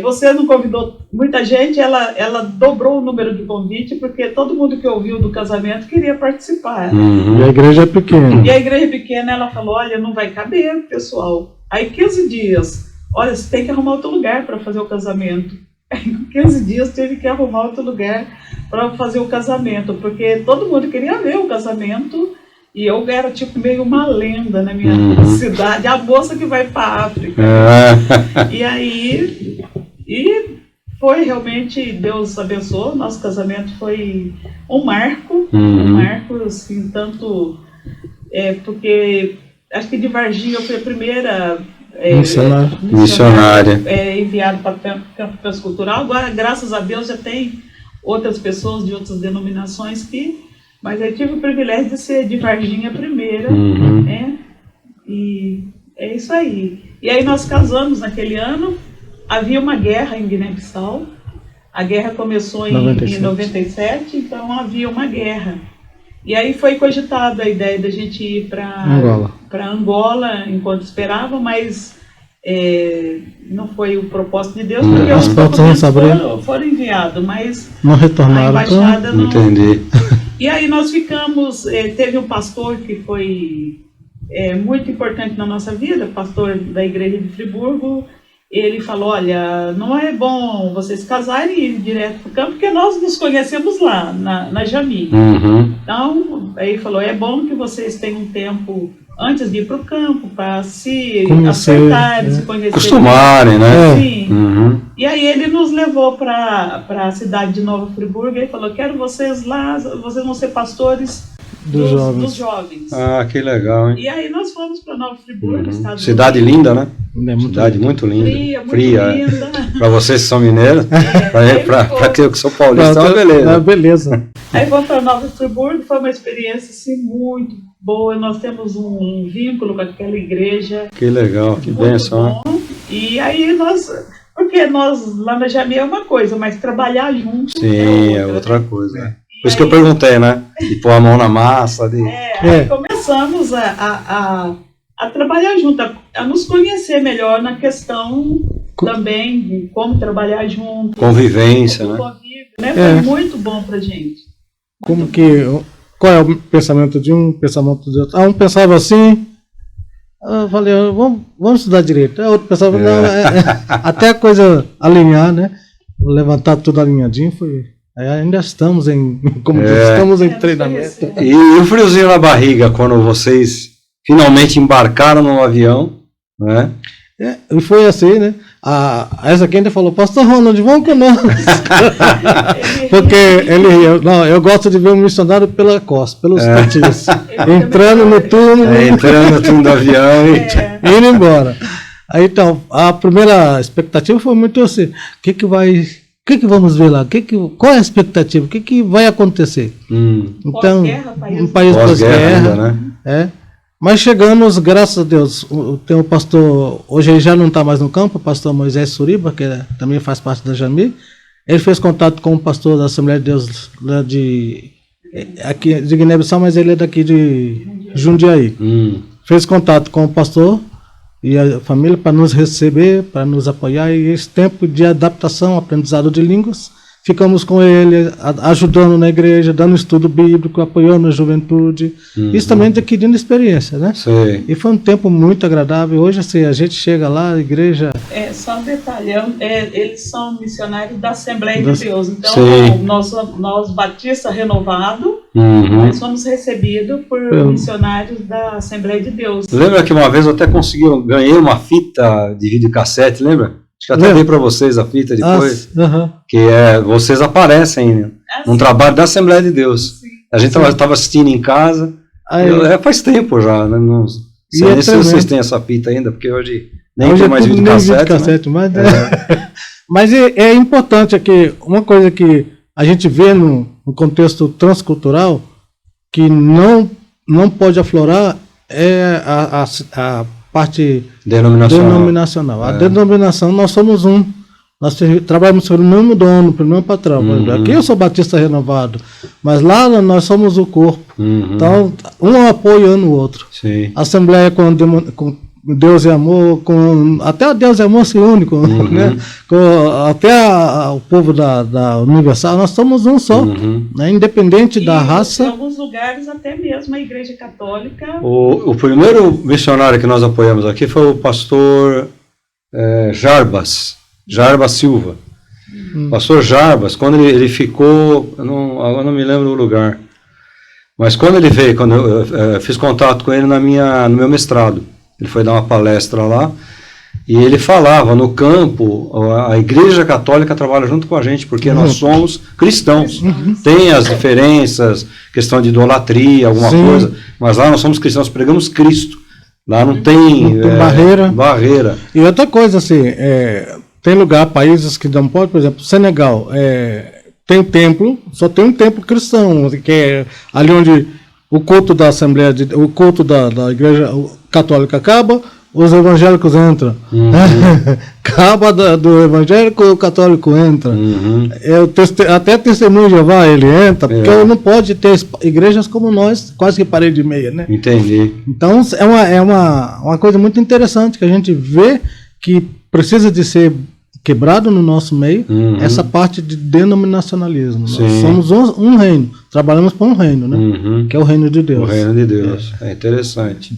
você não convidou muita gente, ela dobrou o número de convite, porque todo mundo que ouviu do casamento queria participar.
E a igreja é pequena.
E a igreja pequena, ela falou, olha, não vai caber, pessoal. Aí 15 dias, olha, você tem que arrumar outro lugar para fazer o casamento. Em 15 dias teve que arrumar outro lugar para fazer o casamento, porque todo mundo queria ver o casamento, e eu era tipo meio uma lenda na minha cidade, a moça que vai para a África. E aí, foi realmente, Deus abençoou, nosso casamento foi um marco, assim, tanto, porque acho que de Varginha eu fui a primeira
missionária
enviado para o campo transcultural. Agora, graças a Deus, já tem outras pessoas de outras denominações mas eu tive o privilégio de ser de Varginha a primeira, né? E é isso aí. E aí nós casamos naquele ano. Havia uma guerra em Guiné-Bissau. A guerra começou em 97, então havia uma guerra. E aí foi cogitada a ideia da gente ir para Angola enquanto esperava, mas não foi o propósito de Deus, porque os documentos foram enviados, mas
não retornaram.
A embaixada não.
Entendi.
E aí nós ficamos, teve um pastor que foi muito importante na nossa vida, pastor da igreja de Friburgo. Ele falou, olha, não é bom vocês casarem e ir direto para o campo, porque nós nos conhecemos lá, na Jami. Então, aí ele falou, é bom que vocês tenham um tempo antes de ir para o campo, para se acertarem, se conhecerem.
Acostumarem, né?
Sim. E aí ele nos levou para a cidade de Nova Friburgo, e falou, quero vocês lá, vocês vão ser pastores dos jovens.
Ah, que legal, hein?
E aí nós fomos para Nova Friburgo,
cidade linda, né? Cidade muito linda. Fria.
Linda.
Para vocês que são mineiros, para que eu sou paulista, é beleza.
Aí fomos para Nova Friburgo, foi uma experiência assim, muito boa. Nós temos um vínculo com aquela igreja.
Que legal, que bênção.
E aí porque nós lá na Jami é uma coisa, mas trabalhar junto
é outra coisa. Né? Por isso que eu perguntei, né? De pôr a mão na massa.
Aí começamos a trabalhar junto, a nos conhecer melhor na questão também de como trabalhar junto.
Convivência, né?
Foi muito bom pra gente.
Qual é o pensamento de um, pensamento do outro? Um pensava assim, eu falei, vamos estudar direito. O outro pensava, até a coisa alinhar, né? Levantar tudo alinhadinho, aí ainda estamos estamos em treinamento.
E o friozinho na barriga quando vocês finalmente embarcaram no avião, né?
E foi assim, né? Essa aqui ainda falou, pastor Ronald, vamos com nós. Porque eu gosto de ver um missionário pela costa, pelos cantinhos. Entrando no túnel.
Entrando no túnel do avião
e indo embora. Aí então, a primeira expectativa foi muito assim, o que vamos ver lá? Qual é a expectativa? O que vai acontecer? Então, um país pós-guerra, né? Mas chegamos, graças a Deus, tem o pastor, hoje ele já não está mais no campo, o pastor Moisés Suriba, que também faz parte da Jami. Ele fez contato com o pastor da Assembleia de Deus lá aqui de Guiné-Bissau, mas ele é daqui de Jundiaí. Fez contato com o pastor e a família para nos receber, para nos apoiar, e esse tempo de adaptação, aprendizado de línguas, ficamos com ele, ajudando na igreja, dando estudo bíblico, apoiando a juventude, isso também adquirindo experiência, né?
Sim.
E foi um tempo muito agradável. Hoje, assim, a gente chega lá, a igreja...
Só um detalhe, eles são missionários da Assembleia de Deus, então nós Batista Renovado, nós fomos recebidos por missionários da Assembleia de Deus.
Lembra que uma vez eu até ganhei uma fita de videocassete, lembra? Acho que até dei para vocês a fita depois, que vocês aparecem num trabalho da Assembleia de Deus. Sim. A gente estava assistindo em casa, faz tempo já, né? Não sei nem se vocês têm essa fita ainda, porque hoje nem tem mais videocassete.
Né? Mas é importante aqui, uma coisa que a gente vê no contexto transcultural, que não pode aflorar, é a parte denominacional. A denominação, nós somos nós trabalhamos pelo mesmo dono, pelo mesmo patrão. Aqui eu sou Batista Renovado, mas lá nós somos o corpo. Então, um apoiando o outro. Sim. A Assembleia com Deus e Amor, até o Deus e Amor se une, né? Até o povo da Universal, nós somos um só, né? Independente da raça.
Em alguns lugares, até mesmo a Igreja Católica.
O primeiro missionário que nós apoiamos aqui foi o pastor Jarbas Silva. Pastor Jarbas, quando ele ficou, agora não me lembro o lugar, mas quando ele veio, quando eu fiz contato com ele no meu mestrado, ele foi dar uma palestra lá, e ele falava, no campo, a Igreja Católica trabalha junto com a gente, porque nós somos cristãos. Tem as diferenças, questão de idolatria, alguma coisa, mas lá nós somos cristãos, pregamos Cristo. Lá não tem barreira.
E outra coisa, assim, tem países que não podem, por exemplo, Senegal, tem um templo, só tem um templo cristão, que é ali onde o culto da Assembleia, o culto da Igreja Católica acaba, os evangélicos entram. Acaba do evangélico, o católico entra. Até testemunho de Jeová ele entra, porque não pode ter igrejas como nós, quase que parede e meia, né?
Entendi.
Então é uma coisa muito interessante que a gente vê que precisa de ser quebrado no nosso meio, essa parte de denominacionalismo. Sim. Nós somos um reino, trabalhamos para um reino, né? Que é o reino de Deus.
O reino de Deus, é interessante.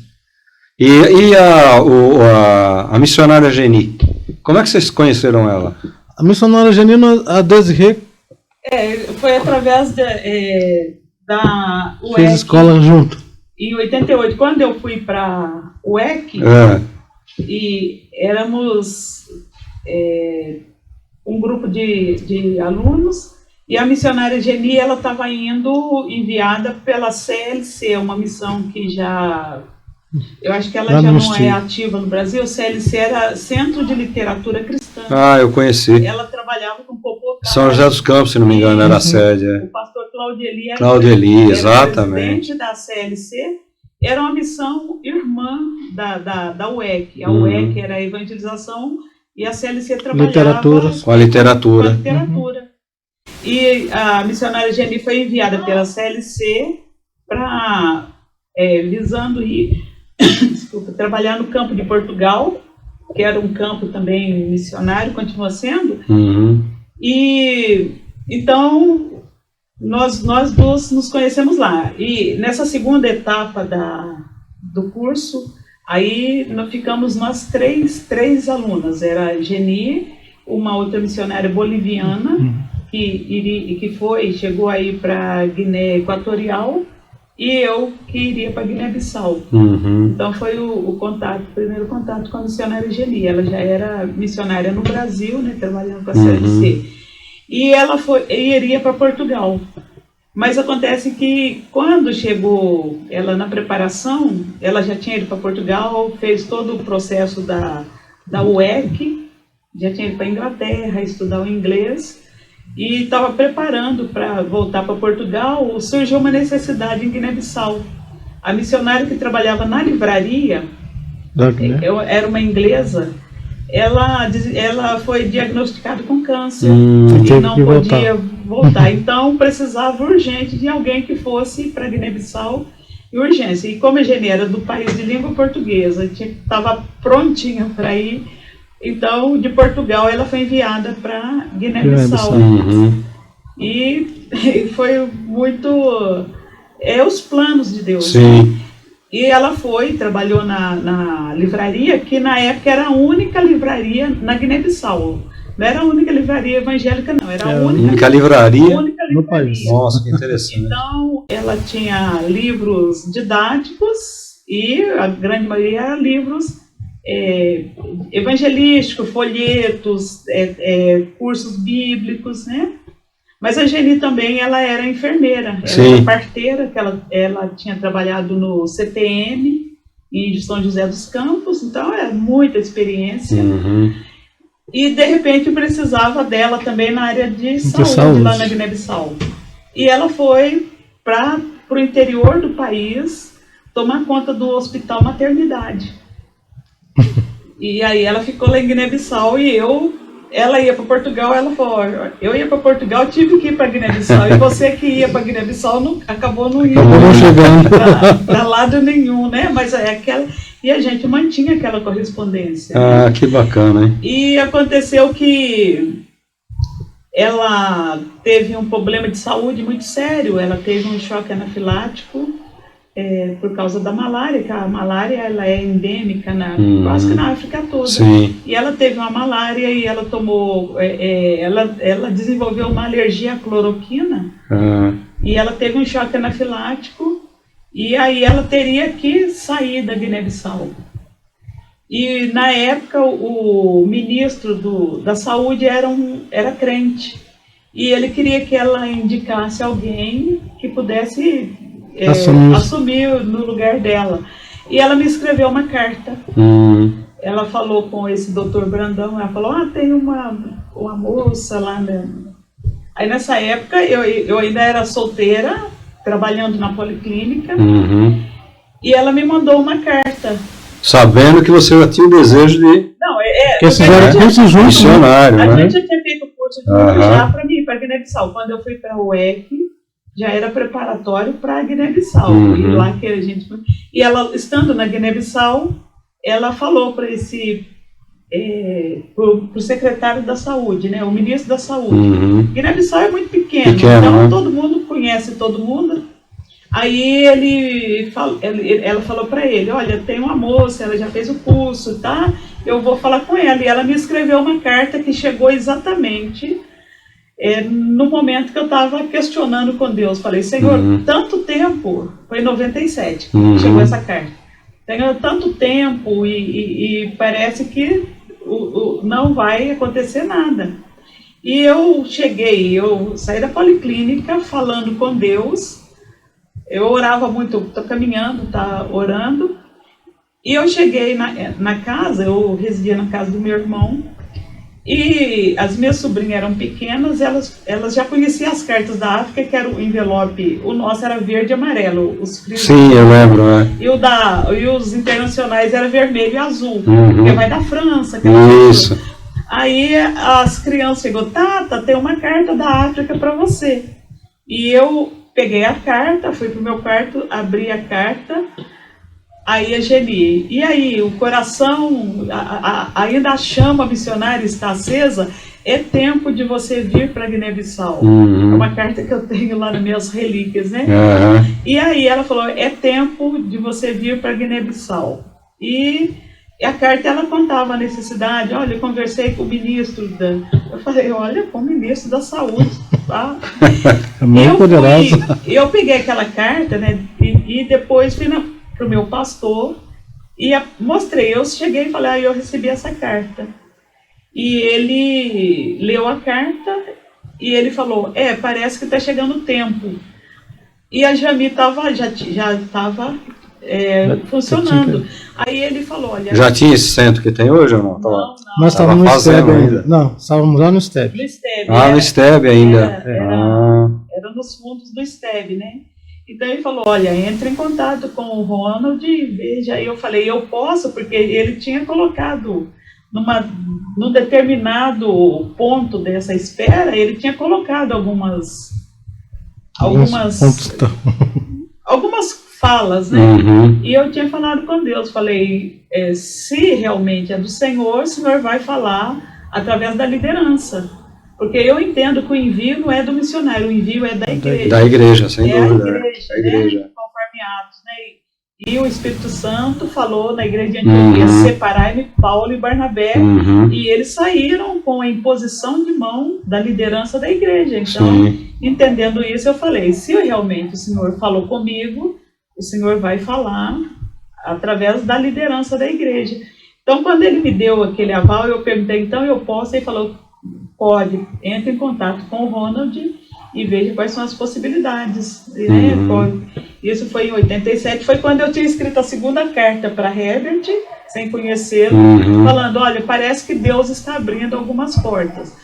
E a missionária Geni, como é que vocês conheceram ela?
A missionária Geni, a Desirê...
foi através da UEC.
Fez escola junto.
Em 88, quando eu fui para a UEC, e éramos um grupo de alunos, e a missionária Geni, ela estava enviada pela CLC, uma missão que eu acho que ela já não é ativa no Brasil. CLC era Centro de Literatura Cristã.
Eu conheci.
Ela trabalhava com Popô.
São José dos Campos, se não me engano, era a sede.
O pastor Claudio Eli
exatamente.
Presidente da CLC. Era uma missão irmã da UEC. A UEC era a evangelização e a CLC trabalhava
com a literatura.
E a missionária Geni foi enviada pela CLC para visando trabalhar no campo de Portugal, que era um campo também missionário, continua sendo. E então nós duas nos conhecemos lá. E nessa segunda etapa do curso, aí nós ficamos três alunas. Era a Geni, uma outra missionária boliviana, que chegou aí para Guiné Equatorial, e eu que iria para Guiné-Bissau. Então foi o primeiro contato com a missionária Geni. Ela já era missionária no Brasil, né, trabalhando com a CLC. E ela iria para Portugal. Mas acontece que quando chegou ela na preparação, ela já tinha ido para Portugal, fez todo o processo da UEC, já tinha ido para a Inglaterra estudar o inglês, e estava preparando para voltar para Portugal. Surgiu uma necessidade em Guiné-Bissau. A missionária que trabalhava na livraria, era uma inglesa, ela foi diagnosticada com câncer e não podia voltar. Então precisava urgente de alguém que fosse para Guiné-Bissau, e urgência. E como a Geni era do país de língua portuguesa, estava prontinha para ir, então de Portugal ela foi enviada para Guiné-Bissau. E foi muito... os planos de Deus.
Sim.
E ela trabalhou na livraria, que na época era a única livraria na Guiné-Bissau. Não era a única livraria evangélica, não. Era a única
livraria
no país.
Nossa, que interessante.
Então, ela tinha livros didáticos e a grande maioria eram livros evangelísticos, folhetos, cursos bíblicos, né? Mas a Geni também, ela era enfermeira, ela era parteira, que ela tinha trabalhado no CTM, em São José dos Campos, então era muita experiência. E, de repente, precisava dela também na área de saúde, lá na Guiné-Bissau. E ela foi para o interior do país tomar conta do hospital maternidade. E aí ela ficou lá em Guiné-Bissau e ela ia para Portugal, ela falou, eu ia para Portugal, tive que ir para Guiné-Bissau, e você que ia para Guiné-Bissau acabou não indo para lado nenhum, né? Mas e a gente mantinha aquela correspondência.
Ah, né? Que bacana, hein?
E aconteceu que ela teve um problema de saúde muito sério, ela teve um choque anafilático por causa da malária, que a malária ela é endêmica quase que na África toda.
Sim.
E ela teve uma malária e ela tomou, ela desenvolveu uma alergia à cloroquina, e ela teve um choque anafilático, e aí ela teria que sair da Guiné-Bissau. E na época o ministro da saúde era crente, e ele queria que ela indicasse alguém que pudesse assumir no lugar dela. E ela me escreveu uma carta. Ela falou com esse doutor Brandão, ela falou, tem uma moça lá, né? Aí nessa época eu ainda era solteira, trabalhando na policlínica, e ela me mandou uma carta.
Sabendo que você já tinha o desejo de...
Não,
que fizeram curso junto,
missionário,
a
né?
gente já tinha feito o curso de já para mim, para Guiné-Bissau. Quando eu fui para a UEC, já era preparatório para a Guiné-Bissau. E lá que a gente... E ela, estando na Guiné-Bissau, ela falou para pro secretário da saúde, né, o ministro da saúde. Guiné-Bissau é muito pequeno, então né? Todo mundo conhece todo mundo. Aí ela falou para ele, olha, tem uma moça, ela já fez o curso, tá? Eu vou falar com ela. E ela me escreveu uma carta que chegou exatamente no momento que eu estava questionando com Deus. Falei, Senhor, tanto tempo, foi em 97 que chegou essa carta. Tenho tanto tempo e parece que não vai acontecer nada. E eu saí da policlínica falando com Deus. Eu orava muito, estou caminhando, orando, e eu cheguei na casa, eu residia na casa do meu irmão, e as minhas sobrinhas eram pequenas, elas já conheciam as cartas da África, que era o envelope, o nosso era verde e amarelo, os frios.
Sim, eu lembro,
E os internacionais era vermelho e azul, que vai da França.
Isso.
Aí as crianças chegou, Tata, tem uma carta da África para você. E eu peguei a carta, fui pro meu quarto, abri a carta, aí a Geni, e aí, o coração, ainda a chama missionária está acesa, é tempo de você vir para Guiné-Bissau. É uma carta que eu tenho lá nas minhas relíquias, né? E aí ela falou, é tempo de você vir para Guiné-Bissau. E a carta, ela contava a necessidade, olha, eu conversei com o ministro eu falei, olha, com o ministro da saúde, tá? Eu peguei aquela carta, né, e depois fui pro meu pastor e mostrei, eu cheguei e falei, eu recebi essa carta. E ele leu a carta e ele falou, parece que está chegando o tempo. E a Jami já estava funcionando. Aí ele falou, olha...
Já tinha esse centro que tem hoje ou não?
Não.
Nós estávamos no
fazendo
STEB ainda. Não, estávamos lá no STEB.
No STEB.
No STEB ainda.
Era nos fundos do STEB, né? Então ele falou, olha, entre em contato com o Ronald e veja. Aí eu falei, eu posso, porque ele tinha colocado num determinado ponto dessa espera, ele tinha colocado algumas falas, né? E eu tinha falado com Deus, falei, se realmente é do Senhor, o Senhor vai falar através da liderança. Porque eu entendo que o envio não é do missionário, o envio é da igreja.
Da igreja, sem dúvida.
Da igreja. Né? Conforme Atos, né? E o Espírito Santo falou na igreja de Antioquia, separai-me Paulo e Barnabé, e eles saíram com a imposição de mão da liderança da igreja. Então, entendendo isso, eu falei, se realmente o Senhor falou comigo, o Senhor vai falar através da liderança da igreja. Então, quando ele me deu aquele aval, eu perguntei, então eu posso? Ele falou, pode, entre em contato com o Ronald e veja quais são as possibilidades. Né? Isso foi em 87, foi quando eu tinha escrito a segunda carta para Herbert, sem conhecê-lo, falando, olha, parece que Deus está abrindo algumas portas.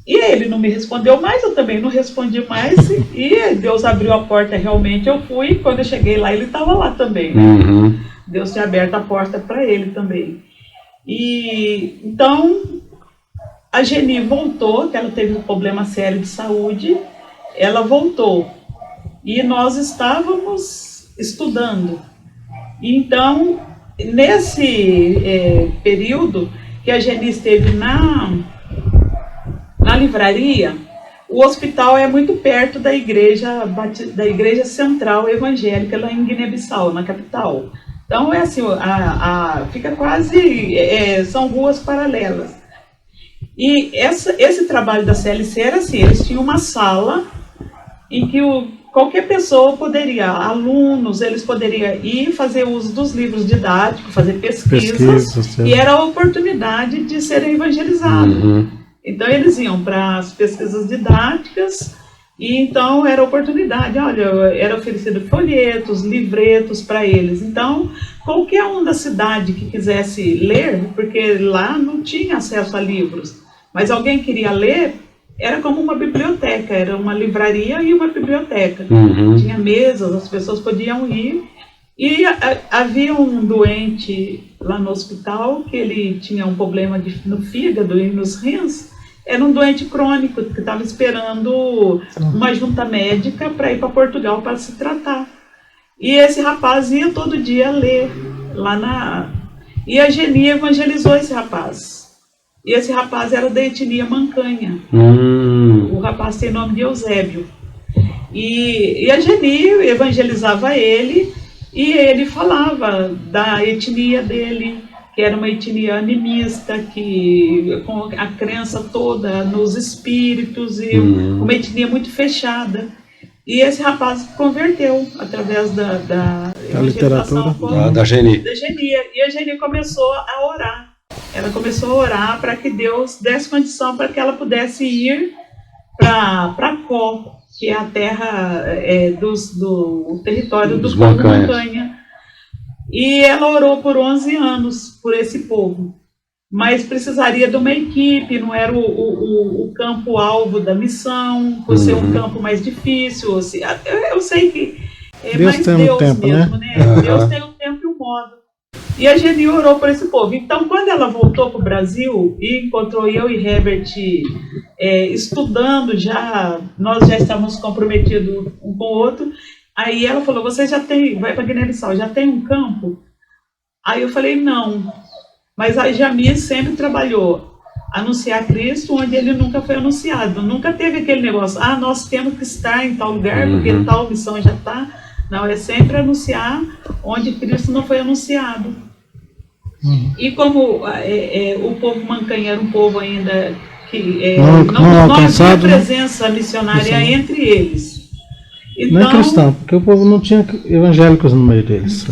E ele não me respondeu mais, eu também não respondi mais, e Deus abriu a porta realmente, eu fui, quando eu cheguei lá, ele estava lá também. Né? Deus tinha aberto a porta para ele também. E então, a Geni voltou, que ela teve um problema sério de saúde, ela voltou, e nós estávamos estudando. Então, nesse período que a Geni esteve na livraria, o hospital é muito perto da igreja central evangélica lá em Guiné-Bissau, na capital. Então, é assim, fica quase, são ruas paralelas. E esse trabalho da CLC era assim, eles tinham uma sala em que qualquer pessoa poderia, alunos, eles poderiam ir fazer uso dos livros didáticos, fazer pesquisas, e era a oportunidade de serem evangelizados. Então, eles iam para as pesquisas didáticas, e então era a oportunidade, olha, era oferecido folhetos, livretos para eles. Então, qualquer um da cidade que quisesse ler, porque lá não tinha acesso a livros, mas alguém queria ler, era como uma biblioteca, era uma livraria e uma biblioteca. Tinha mesas, as pessoas podiam ir. E havia um doente lá no hospital que ele tinha um problema no fígado e nos rins. Era um doente crônico que estava esperando uma junta médica para ir para Portugal para se tratar. E esse rapaz ia todo dia ler lá E a Geni evangelizou esse rapaz. E esse rapaz era da etnia Mancanha. O rapaz tem nome de Eusébio. E a Geni evangelizava ele, e ele falava da etnia dele, que era uma etnia animista, com a crença toda nos espíritos, e uma etnia muito fechada. E esse rapaz converteu através da
literatura da Geni.
E a Geni começou a orar. Ela começou a orar para que Deus desse condição para que ela pudesse ir para Có, que é a terra do território do povo Mancanha. E ela orou por 11 anos por esse povo. Mas precisaria de uma equipe, não era o campo-alvo da missão, por ser um campo mais difícil. Eu sei que é
Deus
mais
tem
Deus
um tempo,
mesmo, né? Deus tem o tempo e o modo. E a Geni orou por esse povo. Então, quando ela voltou para o Brasil e encontrou eu e Herbert estudando nós já estávamos comprometidos um com o outro, aí ela falou, você vai para Guiné-Bissau, já tem um campo? Aí eu falei, não. Mas a Jamir sempre trabalhou anunciar Cristo onde ele nunca foi anunciado. Nunca teve aquele negócio, nós temos que estar em tal lugar porque tal missão já está. Não, é sempre anunciar onde Cristo não foi anunciado. E como o povo Mancanha era um povo ainda que não havia presença missionária entre eles. Então,
não é cristão, porque o povo não tinha evangélicos no meio deles.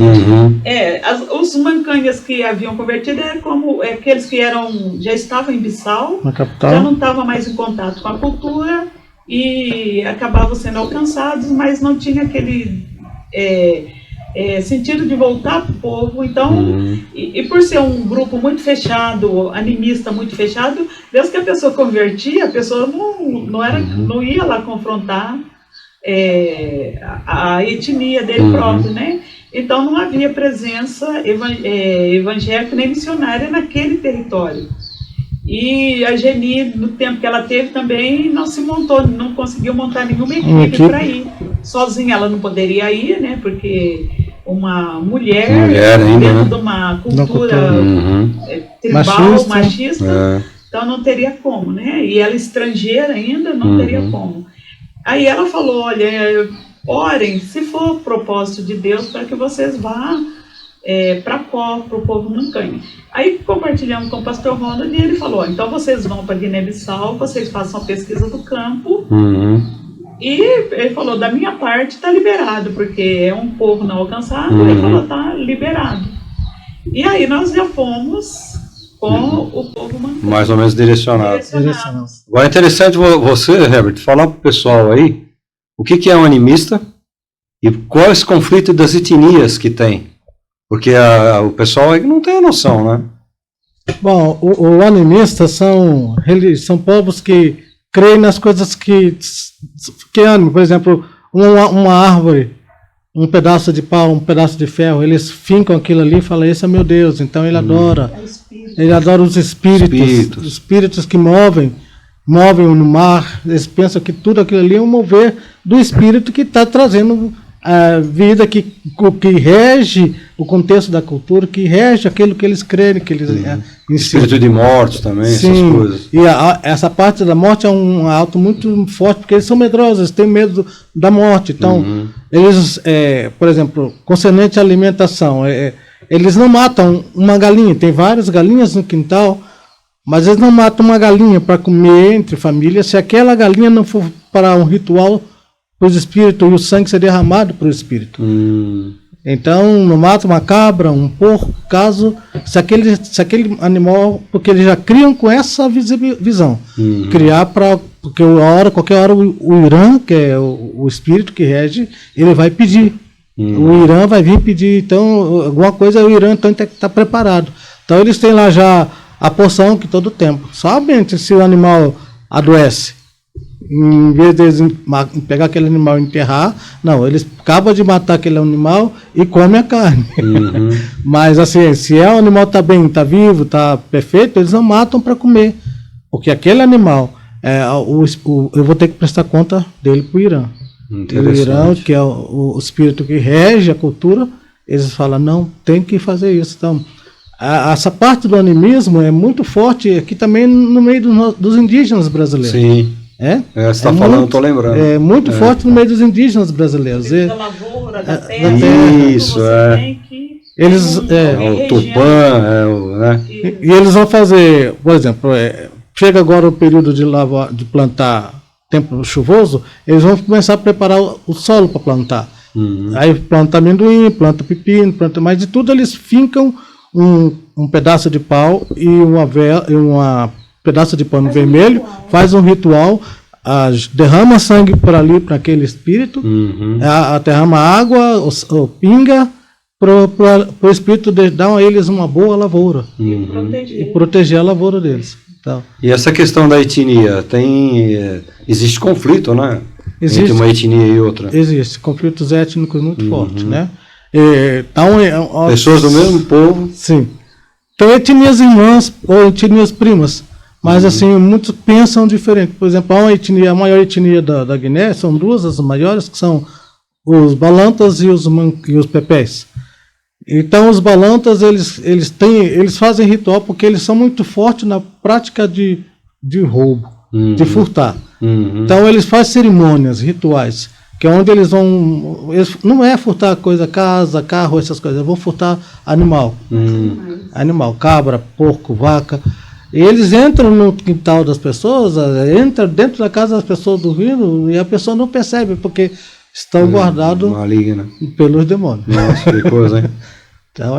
Os Mancanhas que haviam convertido eram como aqueles que já estavam em Bissau,
na capital,
já não estavam mais em contato com a cultura e acabavam sendo alcançados, mas não tinha sentido de voltar para o povo. Então, e por ser um grupo muito fechado, animista muito fechado, desde que a pessoa convertia, a pessoa não ia lá confrontar a etnia dele próprio, né? Então não havia presença evangélica nem missionária naquele território. E a Geni, no tempo que ela teve também, não conseguiu montar nenhuma equipe para ir. Sozinha ela não poderia ir, né? Porque uma mulher
ainda,
dentro
né?
de uma cultura tribal, machista, então não teria como, né? E ela estrangeira ainda, não teria como. Aí ela falou, olha, orem, se for o propósito de Deus, para que vocês vá para o povo Mancanha. Aí compartilhamos com o pastor Ronald e ele falou, então vocês vão para Guiné-Bissau, vocês façam a pesquisa do campo, e ele falou, da minha parte está liberado, porque é um povo não alcançado, ele falou, está liberado. E aí nós já fomos com o povo Mancanha.
Mais ou menos direcionados. Agora é interessante você, Herbert, falar para o pessoal aí o que é um animista e qual é esse conflito das etnias que tem. Porque o pessoal aí não tem a noção, né?
Bom, o animista são povos que creem nas coisas que animam. Por exemplo, uma árvore, um pedaço de pau, um pedaço de ferro, eles fincam aquilo ali e falam, esse é meu Deus. Então ele adora. Ele adora os espíritos que movem no mar. Eles pensam que tudo aquilo ali é um mover do espírito que está trazendo a vida, que rege o contexto da cultura, que rege aquilo que eles creem, que eles ensinam.
Espírito de morte também,
Sim.
Essas coisas.
E essa parte da morte é um alto muito forte, porque eles são medrosos, eles têm medo da morte. Então, eles, por exemplo, concernente à alimentação, eles não matam uma galinha, tem várias galinhas no quintal, mas eles não matam uma galinha para comer entre família, se aquela galinha não for para um ritual para os espíritos, e o sangue ser derramado para o espírito. Então, não mata uma cabra, um porco, se aquele animal, porque eles já criam com essa visão. Criar porque qualquer hora o Irã, que é o espírito que rege, ele vai pedir. O Irã vai vir pedir, então, alguma coisa o Irã então, tem que estar preparado. Então, eles têm lá já a porção que todo tempo. Somente se o animal adoece, em vez de eles pegar aquele animal e enterrar, não, eles acabam de matar aquele animal e comem a carne. Mas assim, se o animal está bem, está vivo, está perfeito, eles não matam para comer, porque aquele animal, eu vou ter que prestar conta dele para o Irã. O Irã, que é o espírito que rege a cultura, eles falam, não, tem que fazer isso. Então, essa parte do animismo é muito forte aqui também no meio dos indígenas brasileiros.
Sim. Você está falando, eu estou lembrando. É muito
forte no meio dos indígenas brasileiros.
Da lavoura, da terra.
Isso,
Eles,
o Tupã, né?
E eles vão fazer, por exemplo, chega agora o período de plantar, tempo chuvoso, eles vão começar a preparar o solo para plantar. Aí planta amendoim, planta pepino, mas de tudo eles fincam um pedaço de pau e uma pedaço de pano vermelho, faz um ritual, derrama sangue por ali para aquele espírito, derrama água, pinga, para o espírito dar a eles uma boa lavoura e proteger a lavoura deles. Então,
e essa questão da etnia, existe conflito, né? Entre uma etnia e outra.
Existe, conflitos étnicos muito fortes, né?
Pessoas do mesmo povo.
Sim. Tem etnias irmãs ou etnias primas. Mas, assim, muitos pensam diferente. Por exemplo, a maior etnia da Guiné, são duas as maiores, que são os balantas e os pepés. Então, os balantas, eles fazem ritual porque eles são muito fortes na prática de roubo, de furtar. Então, eles fazem cerimônias, rituais, que é onde eles vão... não é furtar casa, carro, essas coisas, eles vão furtar animal. Animal, cabra, porco, vaca... Eles entram no quintal das pessoas, entram dentro da casa das pessoas dormindo e a pessoa não percebe, porque estão guardados pelos demônios.
Nossa, que coisa, hein?
Então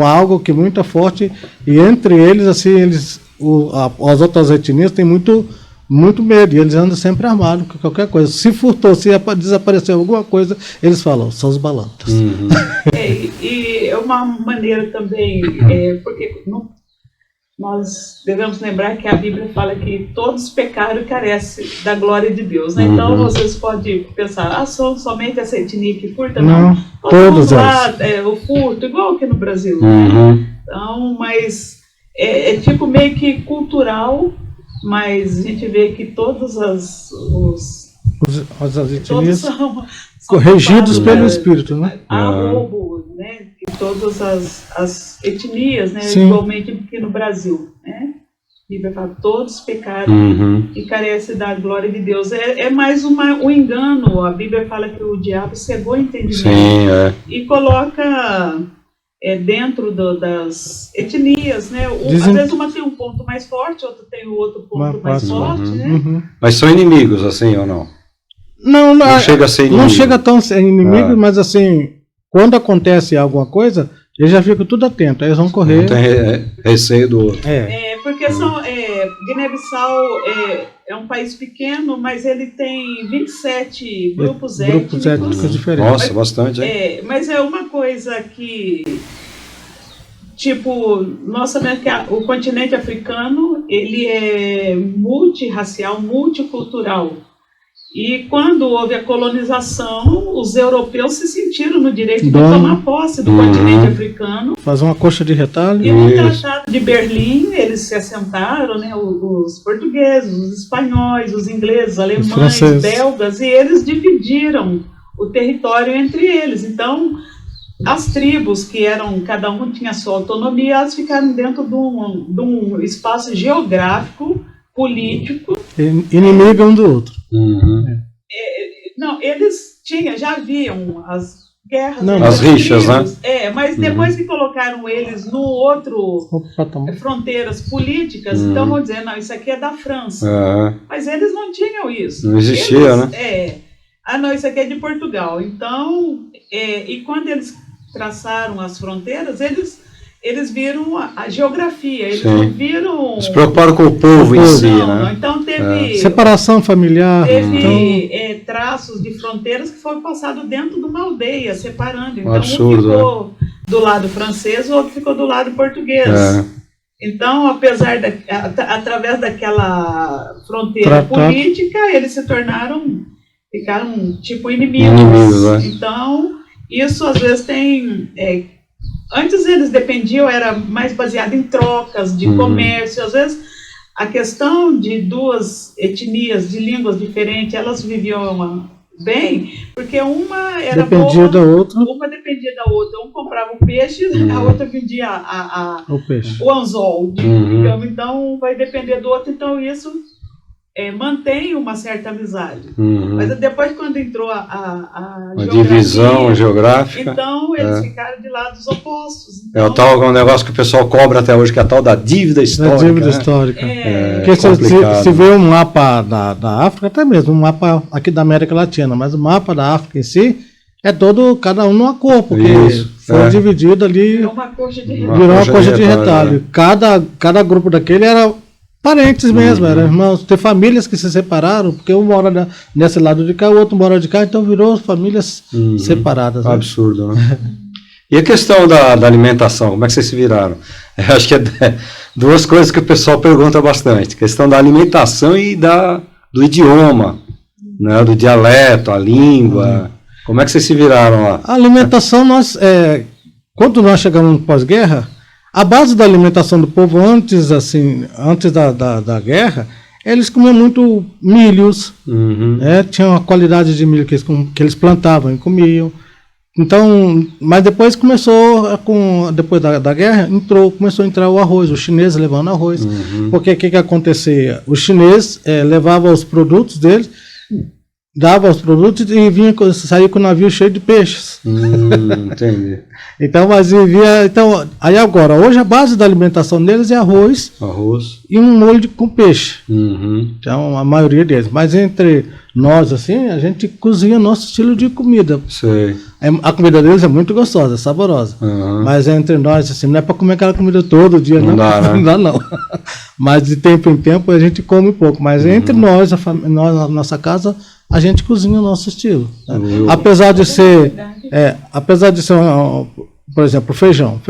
algo que é muito forte, e entre eles, assim, as outras etnias têm muito muito medo, e eles andam sempre armados com qualquer coisa. Se furtou, se desapareceu alguma coisa, eles falam, são os balantas.
E é uma maneira também, porque nós devemos lembrar que a Bíblia fala que todos pecaram e carecem da glória de Deus, né? Então vocês podem pensar, são somente essa etnia que furta? Não, todos lá, o furto, igual aqui no Brasil. Então, mas é tipo meio que cultural, mas a gente vê que todas as etnias são
regidos pelo Espírito, né?
Há roubo, né? De todas as etnias, né? Igualmente aqui no Brasil, né? A Bíblia fala, todos pecaram e carecem da glória de Deus. É mais um engano. A Bíblia fala que o diabo cegou o entendimento e coloca dentro das etnias, né? Às vezes uma tem um ponto mais forte, outra tem o outro ponto mais forte, né?
Mas são inimigos, assim, ou não?
Não
chega a ser inimigo.
Não chega tão a ser inimigo, mas assim, quando acontece alguma coisa, eles já ficam tudo atentos, aí eles vão correr.
Não tem receio do outro.
Porque Guiné-Bissau é um país pequeno, mas ele tem 27 grupos étnicos
diferentes.
Nossa, bastante, hein?
Mas é uma coisa que, tipo, nós sabemos que o continente africano, ele é multirracial, multicultural. E quando houve a colonização, os europeus se sentiram no direito de tomar posse do continente africano.
Fazer uma coxa de retalho.
E no Tratado de Berlim, eles se assentaram, né, os portugueses, os espanhóis, os ingleses, os alemães, os belgas, e eles dividiram o território entre eles. Então, as tribos, que cada um tinha sua autonomia, elas ficaram dentro de um espaço geográfico, político.
Inimigo um do outro.
Não, eles já haviam as guerras,
as rixas,
tribos, mas depois que colocaram eles no outro fronteiras políticas, então vão dizer, não, isso aqui é da França. Mas eles não tinham isso.
Não existia, né?
Não, isso aqui é de Portugal. Então, e quando eles traçaram as fronteiras, eles viram a geografia, eles não viram...
Se preocuparam com o povo em si, né?
Então teve...
separação familiar.
Teve traços de fronteiras que foram passados dentro de uma aldeia, separando. Então
absurdo,
um ficou do lado francês, o outro ficou do lado português. Então, através daquela fronteira política, eles ficaram tipo inimigos. Então, isso às vezes tem... Antes eles dependiam, era mais baseado em trocas de comércio. Às vezes, a questão de duas etnias de línguas diferentes, elas viviam bem, porque uma era
dependia da outra.
Uma dependia da outra. Um comprava o peixe, a outra vendia o anzol. Então, vai depender do outro. Então, isso mantém uma certa amizade. Mas depois, quando entrou a
divisão geográfica,
então eles ficaram de lados opostos.
Então, é um negócio que o pessoal cobra até hoje, que é a tal da dívida histórica.
Porque se vê um mapa da África, até mesmo um mapa aqui da América Latina, mas o mapa da África em si é todo, cada um numa cor, porque foi dividido ali, virou uma coxa de retalho. Cada grupo daquele era parentes mesmo, eram irmãos. Tem famílias que se separaram, porque um mora nesse lado de cá, o outro mora de cá, então virou famílias separadas.
Absurdo, né? E a questão da alimentação, como é que vocês se viraram? Eu acho que é duas coisas que o pessoal pergunta bastante. A questão da alimentação e do idioma, né? Do dialeto, a língua. Como é que vocês se viraram lá?
A alimentação, quando nós chegamos no pós-guerra, a base da alimentação do povo antes da guerra, eles comiam muito milhos, tinha uma qualidade de milho que eles plantavam e comiam. Então, mas depois depois da guerra, começou a entrar o arroz, os chineses levando arroz. Porque o que acontecia? Os chineses levavam os produtos deles dava os produtos e saía com o navio cheio de peixes.
Entendi.
Então, aí agora, hoje a base da alimentação deles é arroz e um molho com peixe. Então, a maioria deles. Mas entre nós, assim, a gente cozinha nosso estilo de comida.
Sei.
A comida deles é muito gostosa, saborosa. Mas entre nós, assim, não é para comer aquela comida todo dia, não. Não dá, não. Mas de tempo em tempo a gente come um pouco. Mas entre nós, na nossa casa, a gente cozinha o nosso estilo. Né? Apesar de ser, por exemplo, o feijão.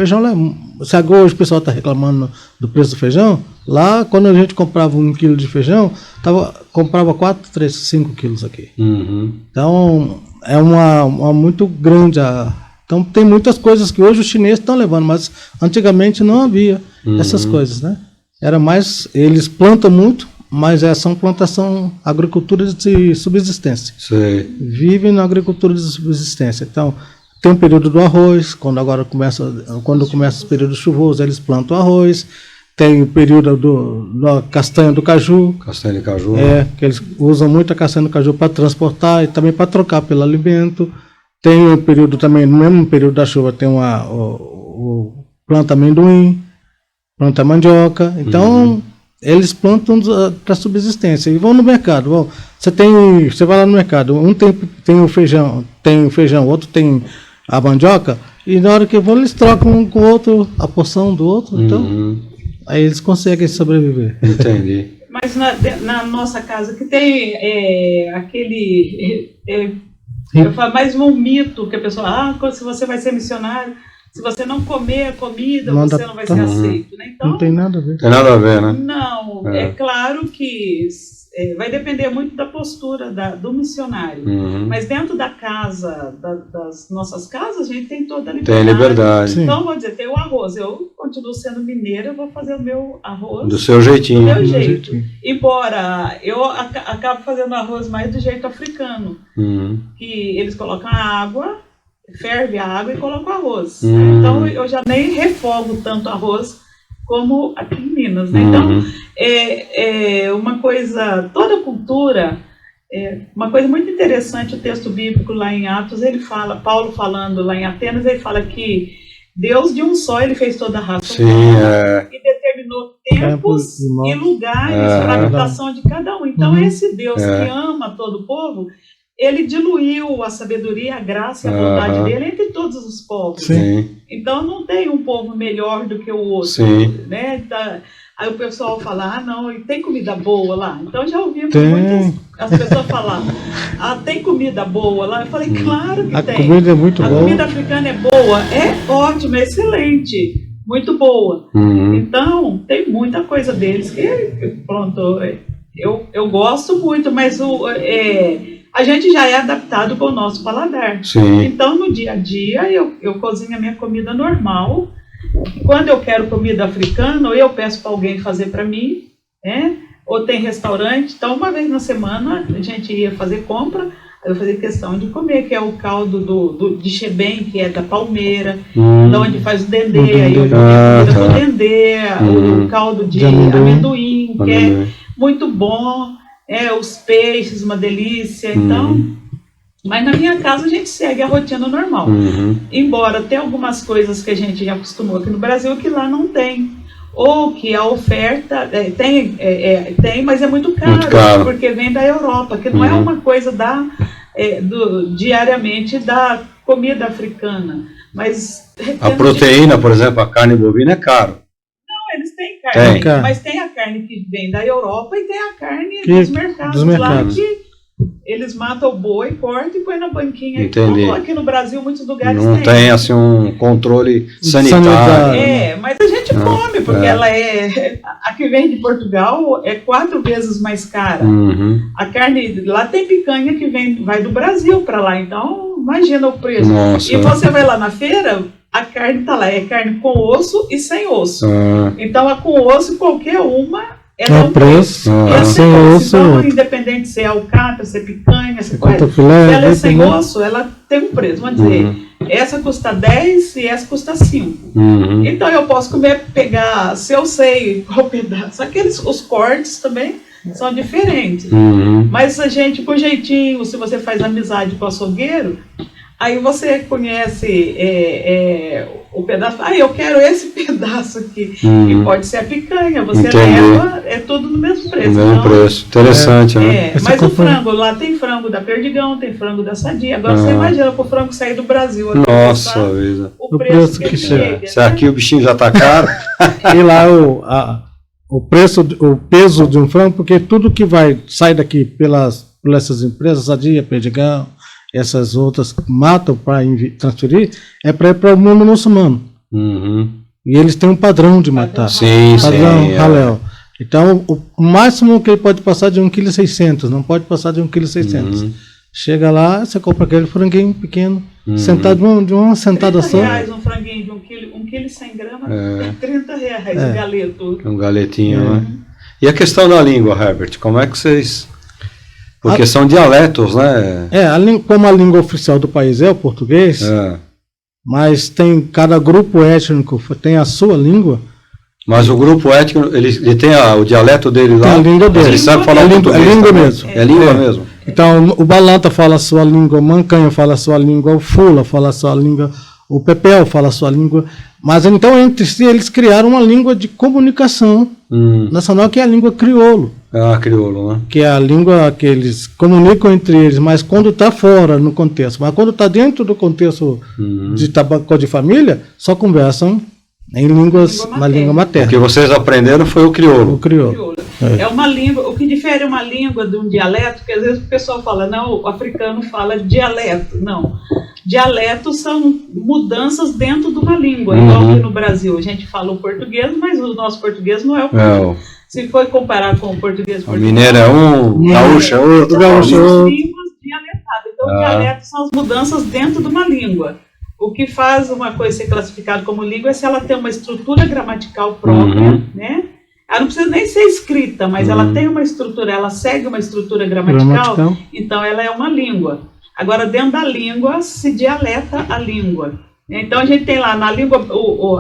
Se agora hoje o pessoal está reclamando do preço do feijão, lá quando a gente comprava 1 quilo de feijão, comprava 4, 3, 5 quilos aqui. Então, é uma muito grande. Então, tem muitas coisas que hoje os chineses estão levando, mas antigamente não havia essas coisas, né? Era mais, eles plantam muito, mas são agricultura de subsistência.
Sei.
Vivem na agricultura de subsistência. Então, tem o período do arroz, quando começa os períodos chuvosos, eles plantam arroz. Tem o período da castanha do caju. Castanha de caju. Que eles usam muito a castanha do caju para transportar e também para trocar pelo alimento. Tem o período também, no mesmo período da chuva, tem o planta amendoim, planta mandioca. Então, eles plantam para subsistência e vão no mercado. Você vai lá no mercado, um tem o feijão, outro tem a mandioca, e na hora que vão, eles trocam um com o outro, a porção do outro. Então, aí eles conseguem sobreviver.
Entendi.
Mas na nossa casa, que tem aquele... eu falo mais um mito, que a pessoa, se você vai ser missionário, se você não comer a comida, você não vai ser aceito. Né? Então,
não tem nada a ver.
Tem nada a ver, né?
Não, é claro que vai depender muito da postura do missionário. Mas dentro da casa, das nossas casas, a gente tem toda a liberdade.
Tem liberdade.
Então, vou dizer, tem o arroz. Eu continuo sendo mineira, eu vou fazer o meu arroz.
Do seu jeitinho.
Do meu jeito. Embora eu acabo fazendo arroz mais do jeito africano. Que eles colocam a água, ferve a água e colocam o arroz. Né? Então, eu já nem refogo tanto arroz como aqui em Minas, né? Então, uma coisa, toda cultura, uma coisa muito interessante, o texto bíblico lá em Atos, ele fala, Paulo falando lá em Atenas, ele fala que Deus de um só, ele fez toda a raça humana e determinou tempos e lugares para a habitação de cada um. Então, esse Deus que ama todo o povo, ele diluiu a sabedoria, a graça e a bondade dele entre todos os povos. Então, não tem um povo melhor do que o outro. Né? Aí o pessoal fala, não, e tem comida boa lá? Então, já ouvimos muitas as pessoas falar, tem comida boa lá? Eu falei, claro que tem. A comida é muito boa. A comida africana é boa, é ótima, é excelente, muito boa. Então, tem muita coisa deles que, pronto, eu gosto muito, mas a gente já é adaptado com o nosso paladar. Então, no dia a dia, eu cozinho a minha comida normal. Quando eu quero comida africana, ou eu peço para alguém fazer para mim, né? Ou tem restaurante. Então, uma vez na semana, a gente ia fazer compra, eu fazia questão de comer, que é o caldo de xebém, que é da palmeira, de onde faz o dendê. Aí eu comia comida com dendê, o caldo de amendoim, que é muito bom. Os peixes, uma delícia. Então, mas na minha casa a gente segue a rotina normal. Embora tenha algumas coisas que a gente já acostumou aqui no Brasil que lá não tem. Ou que a oferta tem, mas é muito caro, porque vem da Europa, que não é uma coisa diariamente da comida africana. Mas
a proteína, por exemplo, a carne bovina é caro.
Eles têm carne, mas tem a carne que vem da Europa e tem a carne dos mercados lá, que eles matam o boi, cortam e põem na banquinha. Então, aqui no Brasil, muitos lugares
não tem assim um controle sanitário.
Mas a gente come, porque ela a que vem de Portugal é 4 vezes mais cara. A carne, lá tem picanha que vai do Brasil para lá, então imagina o preço. E você vai lá na feira, a carne está lá, é carne com osso e sem osso. Então, a com osso, qualquer uma, ela é um preço. Sem osso. Então, independente se é alcatra, se é picanha, se ela é sem osso, ela tem um preço. Vamos dizer, essa custa 10 e essa custa 5. Então, eu posso pegar, se eu sei qual pedaço, os cortes também são diferentes. Mas a gente, com jeitinho, se você faz amizade com o açougueiro, aí você conhece o pedaço, eu quero esse pedaço aqui, que pode ser a picanha, você leva, é tudo no mesmo preço.
No mesmo preço, interessante, né?
Mas o frango, lá tem frango da Perdigão, tem frango da Sadia, agora você imagina para o frango sair do Brasil. Aqui,
nossa vida.
O preço que chega.
Se aqui o bichinho já está caro.
E lá o peso de um frango, porque tudo que sai daqui por essas empresas, Sadia, Perdigão, essas outras que matam para transferir, é para ir para o mundo muçulmano. E eles têm um padrão de matar. Padrão halal. Então, o máximo que ele pode passar de 1,6 kg, não pode passar de 1,6 kg. Chega lá, você compra aquele franguinho pequeno, sentado de uma sentada só.
R$30 um franguinho de 1,1 kg 100 gramas, R$30 um galeto.
Um galetinho, né? E a questão da língua, Herbert, como é que vocês... Porque são dialetos, né?
Como a língua oficial do país é o português, mas cada grupo étnico tem a sua língua.
Mas o grupo étnico, ele tem o dialeto dele lá?
Tem a língua dele.
Ele sabe falar português.
É língua mesmo.
É língua mesmo.
Então, o Balanta fala a sua língua, o Mancanha fala a sua língua, o Fula fala a sua língua, o Pepel fala a sua língua. Mas então, entre si, eles criaram uma língua de comunicação nacional, que é a língua crioulo.
Crioulo, né?
Que é a língua que eles comunicam entre eles, mas quando está fora no contexto. Mas quando está dentro do contexto de tabaco de família, só conversam em na língua materna.
O que vocês aprenderam foi o crioulo.
O crioulo.
É uma língua, o que difere uma língua de um dialeto, porque às vezes o pessoal fala, não, o africano fala dialeto. Não. Dialetos são mudanças dentro de uma língua, igual que no Brasil. A gente fala o português, mas o nosso português não é o português. Se for comparar com o português
o mineiro é um, gaúcho é outro, gaúcho é outro.
Línguas dialetadas. Então, dialetos são as mudanças dentro de uma língua. O que faz uma coisa ser classificada como língua é se ela tem uma estrutura gramatical própria, né? Ela não precisa nem ser escrita, mas ela tem uma estrutura, ela segue uma estrutura gramatical, então ela é uma língua. Agora, dentro da língua, se dialeta a língua. Então, a gente tem lá na língua,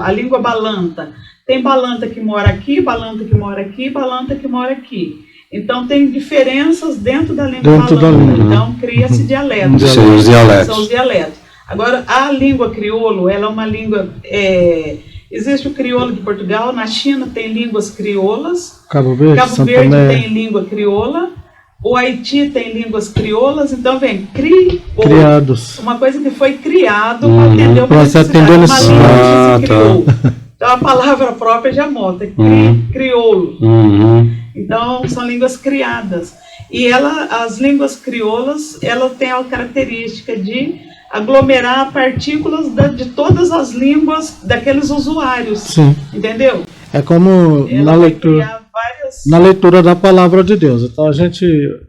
a língua balanta. Tem balanta que mora aqui, balanta que mora aqui, balanta que mora aqui. Então, tem diferenças dentro da língua balanta. Então, cria-se dialetos.
São os dialetos.
São os dialetos. Agora, a língua crioulo, ela é uma língua... existe o crioulo de Portugal, na China tem línguas crioulas.
Cabo Verde
tem língua crioula. O Haiti tem línguas crioulas. Então, vem
criados.
Uma coisa que foi criado para atender uma necessidade. Uma língua que se criou. Então, a palavra própria já mostra, crioulo. Então, são línguas criadas. E as línguas crioulas, ela tem a característica de aglomerar partículas de todas as línguas daqueles usuários.
Sim.
Entendeu?
É como na leitura da palavra de Deus. Então, a gente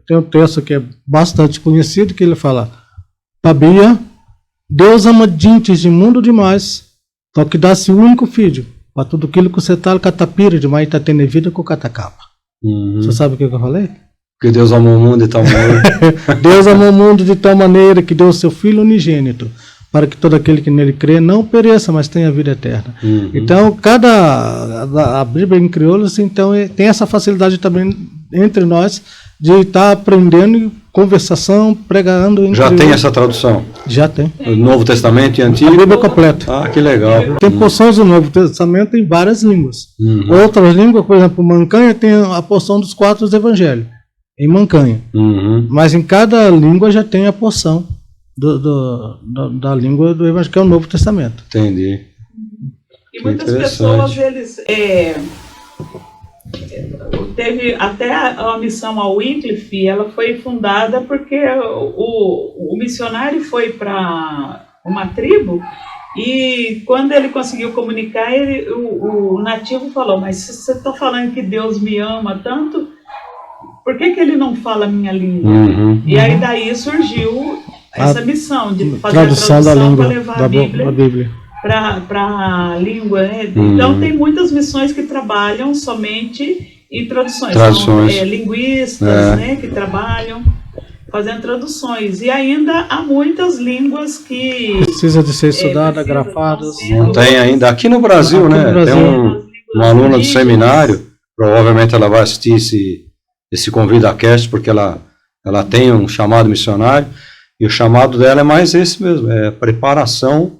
tem um texto que é bastante conhecido, que ele fala: Pabia, Deus ama dintes de mundo demais, só que dá-se o único filho, para tudo aquilo que você está catapira demais, está tendo vida com catacapa. Você sabe o que eu falei?
Que Deus amou o mundo de tal maneira.
Deus amou o mundo de tal maneira que deu o seu Filho unigênito, para que todo aquele que nele crê não pereça, mas tenha vida eterna. Então, a Bíblia em crioulo, então, tem essa facilidade também entre nós de estar aprendendo conversação, pregando em
Já
crioulo.
tem essa tradução?
Já tem.
O Novo Testamento e Antigo?
A Bíblia completa.
Ah, que legal.
Tem porções do Novo Testamento em várias línguas. Outras línguas, por exemplo, Mancanha tem a porção dos 4 evangelhos, em Mancanha. Mas em cada língua já tem a porção da língua do Evangelho, que é o Novo Testamento.
Entendi.
E muitas pessoas, eles... teve até a missão ao Wycliffe, ela foi fundada porque o missionário foi para uma tribo e quando ele conseguiu comunicar, o nativo falou: mas se você está falando que Deus me ama tanto, por que ele não fala a minha língua? E aí daí surgiu essa missão de fazer a tradução
da língua,
para levar a Bíblia para a língua, né? Então tem muitas missões que trabalham somente em traduções. São, linguistas, né, que trabalham fazendo traduções. E ainda há muitas línguas que
precisa de ser estudada, grafadas.
Não tem ainda. Aqui no Brasil, né? Tem uma aluna do seminário, provavelmente ela vai assistir esse ConvidaCast, porque ela tem um chamado missionário, e o chamado dela é mais esse mesmo, é a preparação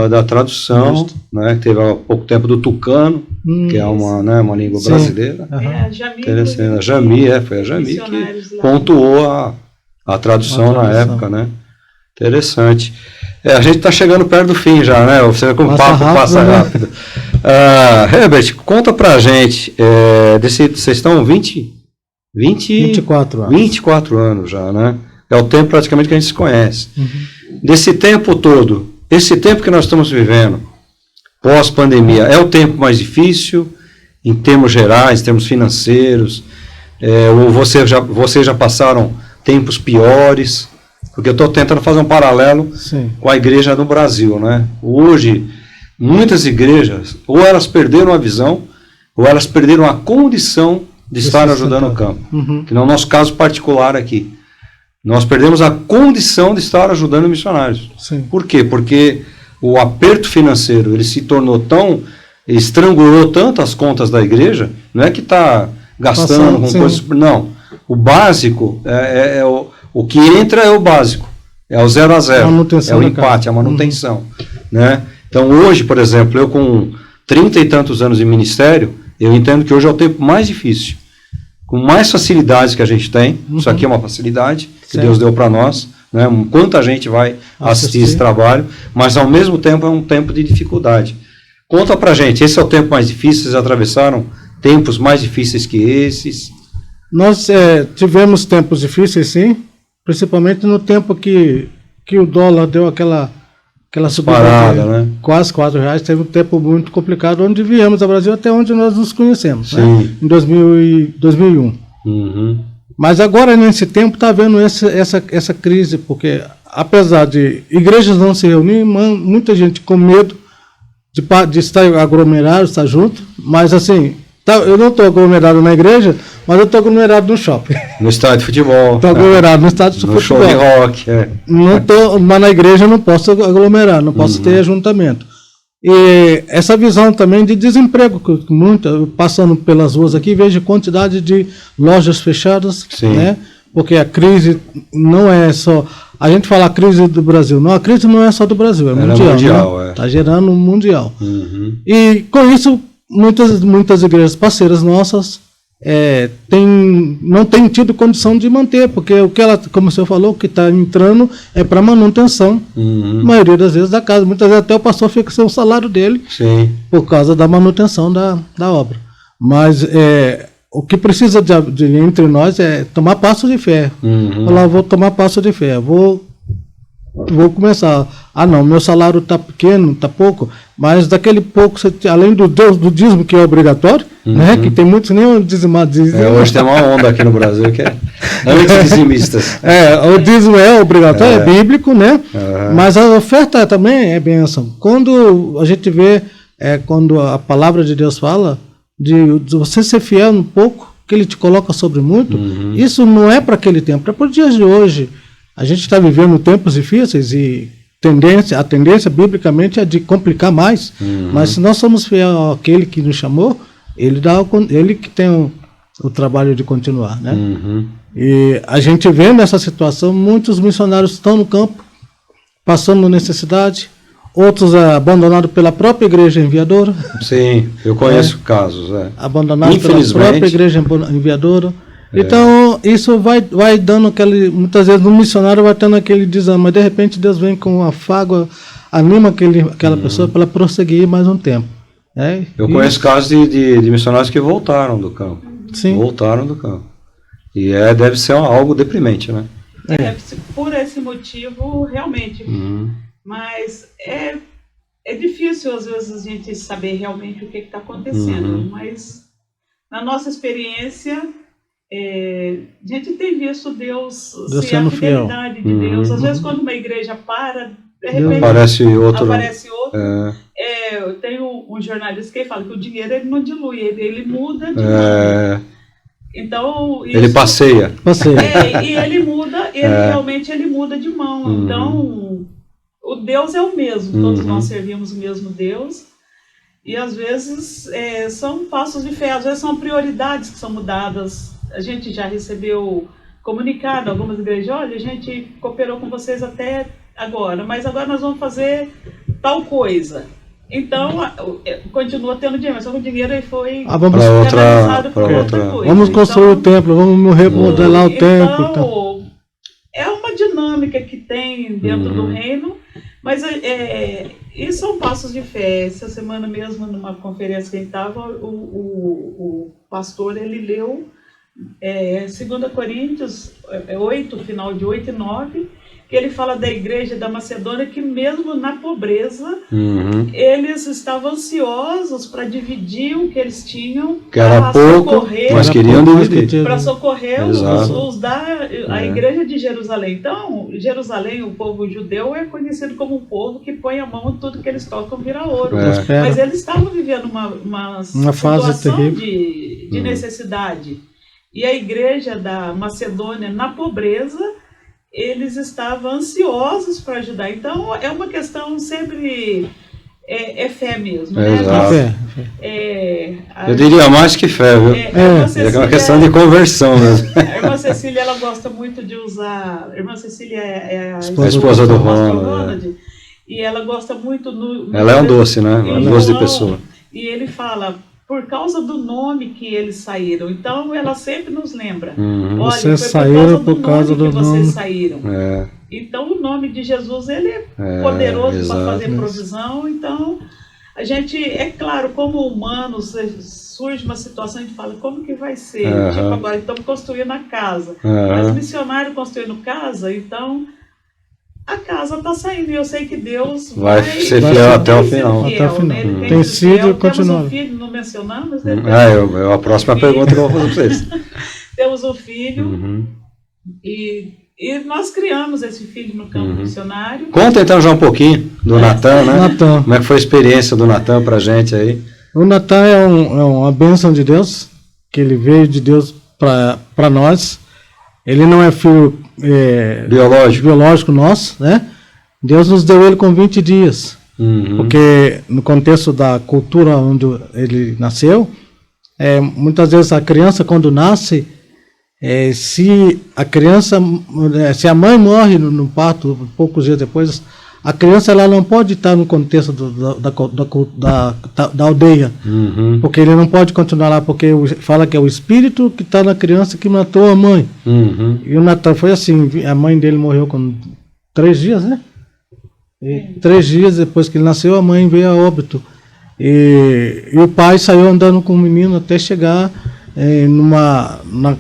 da tradução, né, que teve há pouco tempo do tucano, que é uma língua brasileira.
A Jami,
foi a Jami que pontuou a tradução na época, né? Interessante. A gente está chegando perto do fim já, né? Você vê como o papo passa rápido. Herbert, conta pra gente, vocês estão 24 anos já, né? É o tempo praticamente que a gente se conhece. Desse tempo todo, esse tempo que nós estamos vivendo, pós-pandemia, é o tempo mais difícil, em termos gerais, em termos financeiros, ou vocês já passaram tempos piores? Porque eu estou tentando fazer um paralelo com a igreja no Brasil, né? Hoje, muitas igrejas, ou elas perderam a visão, ou elas perderam a condição de estar ajudando o campo. Que no nosso caso particular aqui. Nós perdemos a condição de estar ajudando missionários. Por quê? Porque o aperto financeiro, ele se tornou estrangulou tanto as contas da igreja, não é que está gastando com coisas... Não, o básico, o que entra é o básico, é o 0 a 0, é o empate, a manutenção. Né? Então hoje, por exemplo, eu com 30 e tantos anos de ministério, eu entendo que hoje é o tempo mais difícil, com mais facilidades que a gente tem. Isso aqui é uma facilidade que Deus deu para nós, né? Quanta gente vai assistir esse trabalho, mas ao mesmo tempo é um tempo de dificuldade. Conta pra gente, esse é o tempo mais difícil, vocês atravessaram tempos mais difíceis que esses?
Nós tivemos tempos difíceis, sim, principalmente no tempo que o dólar deu aquela subida
né?
Quase R$4, teve um tempo muito complicado, onde viemos ao Brasil até onde nós nos conhecemos, né? Em 2001. Mas agora, nesse tempo, está havendo essa crise, porque apesar de igrejas não se reunirem, muita gente com medo de estar aglomerado, estar junto, mas assim, eu não estou aglomerado na igreja, mas eu estou aglomerado no shopping.
No estádio de futebol.
Estou aglomerado no estádio de futebol.
No show de rock.
Mas na igreja eu não posso aglomerar, não posso ter ajuntamento. E essa visão também de desemprego, passando pelas ruas aqui, vejo quantidade de lojas fechadas, né? Porque a crise não é só... A gente fala a crise do Brasil, não, a crise não é só do Brasil, é mundial. Está gerando um mundial. E com isso, muitas igrejas parceiras nossas não têm tido condição de manter, porque o que como o senhor falou, o que está entrando é para manutenção, a maioria das vezes da casa. Muitas vezes até o pastor fica sem o salário dele, por causa da manutenção da obra. Mas o que precisa entre nós é tomar passo de fé. Falar, vou tomar passo de fé, vou começar. Não, meu salário está pequeno, está pouco, mas daquele pouco, além do dízimo, que é obrigatório, né, que tem muitos nem dizimado.
Hoje tem uma onda aqui no Brasil que é antidizimistas.
O dízimo é obrigatório, é bíblico, né? Mas a oferta também é bênção. Quando a gente vê, quando a palavra de Deus fala, de você ser fiel no pouco, que ele te coloca sobre muito, isso não é para aquele tempo, é para os dias de hoje. A gente está vivendo tempos difíceis e a tendência biblicamente é de complicar mais, mas se nós somos fiéis àquele que nos chamou, ele que tem o trabalho de continuar, né? E a gente vê nessa situação, muitos missionários estão no campo, passando necessidade, outros abandonados pela própria igreja enviadora.
Sim, eu conheço casos.
Abandonados pela própria igreja enviadora. Então, isso vai dando muitas vezes no missionário vai tendo aquele desânimo, mas de repente Deus vem com um afago, anima aquela pessoa para ela prosseguir mais um tempo.
Eu conheço casos de missionários que voltaram do campo. Voltaram do campo. E deve ser algo deprimente, né?
Deve ser por esse motivo, realmente. Mas é difícil, às vezes, a gente saber realmente o que está acontecendo. Mas, na nossa experiência... a gente tem visto Deus ser a fidelidade de Deus. Às vezes, quando uma igreja para, de repente
aparece outro.
Eu tenho um jornalista que fala que o dinheiro ele não dilui, ele muda de mão. Então,
ele passeia.
E ele muda, realmente ele muda de mão. Então, o Deus é o mesmo, todos nós servimos o mesmo Deus. E às vezes são passos de fé, às vezes são prioridades que são mudadas a gente já recebeu comunicado, algumas igrejas, olha, a gente cooperou com vocês até agora, mas agora nós vamos fazer tal coisa. Então, continua tendo dinheiro, mas só que o dinheiro aí foi canalizado para outra coisa.
Vamos construir o templo, vamos remodelar o templo.
Então, é uma dinâmica que tem dentro do reino, mas e são passos de fé. Essa semana mesmo, numa conferência que a gente estava, o pastor, ele leu 2 Coríntios 8, final de 8 e 9, que ele fala da igreja da Macedônia, que mesmo na pobreza, eles estavam ansiosos para dividir o que eles tinham,
que era pouco, mas queriam dividir.
Para socorrer a igreja de Jerusalém. Então, Jerusalém, o povo judeu, é conhecido como um povo que põe a mão em tudo que eles tocam vira ouro. Mas eles estavam vivendo uma situação de necessidade. E a igreja da Macedônia, na pobreza, eles estavam ansiosos para ajudar. Então, é uma questão sempre... É fé mesmo, né?
Exato. Eu diria mais que fé, viu? É uma questão de conversão mesmo.
A irmã Cecília, ela gosta muito de usar... A irmã Cecília é a
esposa do Ronald.
E ela gosta muito...
Ela é um doce, né? Um doce de pessoa.
E ele fala... por causa do nome que eles saíram. Então, ela sempre nos lembra. Olha,
vocês saíram por causa do nome.
Vocês saíram. Então, o nome de Jesus, ele é poderoso para fazer provisão. Então, a gente, é claro, como humanos, surge uma situação e a gente fala, como que vai ser? Tipo, agora estamos construindo a casa. Mas missionário construindo casa, então... a casa está saindo e eu sei que Deus
vai ser fiel até o final.
Né? Tem sido e continua.
Temos um filho, não mencionamos.
A próxima pergunta que eu vou fazer para vocês.
Temos um filho e nós criamos esse filho no campo missionário.
Conta então já um pouquinho do Natan, né? Como é que foi a experiência do Natan para a gente aí?
O Natan é uma bênção de Deus, que ele veio de Deus para nós. Ele não é filho biológico nosso, né? Deus nos deu ele com 20 dias. Porque no contexto da cultura onde ele nasceu, muitas vezes a criança quando nasce, se a mãe morre no parto, poucos dias depois, a criança ela não pode estar no contexto da aldeia, porque ele não pode continuar lá, porque fala que é o espírito que está na criança que matou a mãe. E o Natan foi assim, a mãe dele morreu com 3 dias, né? E 3 dias depois que ele nasceu, a mãe veio a óbito. E o pai saiu andando com o menino até chegar na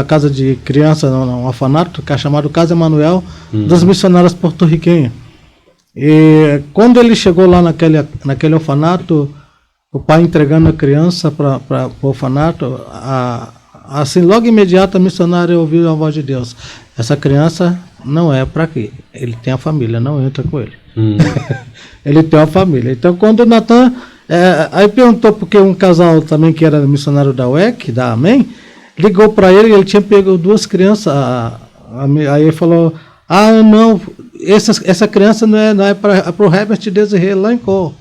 casa de criança, num orfanato, que é chamado Casa Emanuel, das missionárias porto-riquenhas. E quando ele chegou lá naquele orfanato, o pai entregando a criança para o orfanato, assim, logo imediato a missionária ouviu a voz de Deus. Essa criança não é para aqui. Ele tem a família, não entra com ele. Ele tem uma família. Então, quando o Natan... aí perguntou, porque um casal também que era missionário da UEC, da Amém, ligou para ele e ele tinha pego 2 crianças. Aí ele falou... não, essa criança não é para o Herbert Desirê lá em Cor.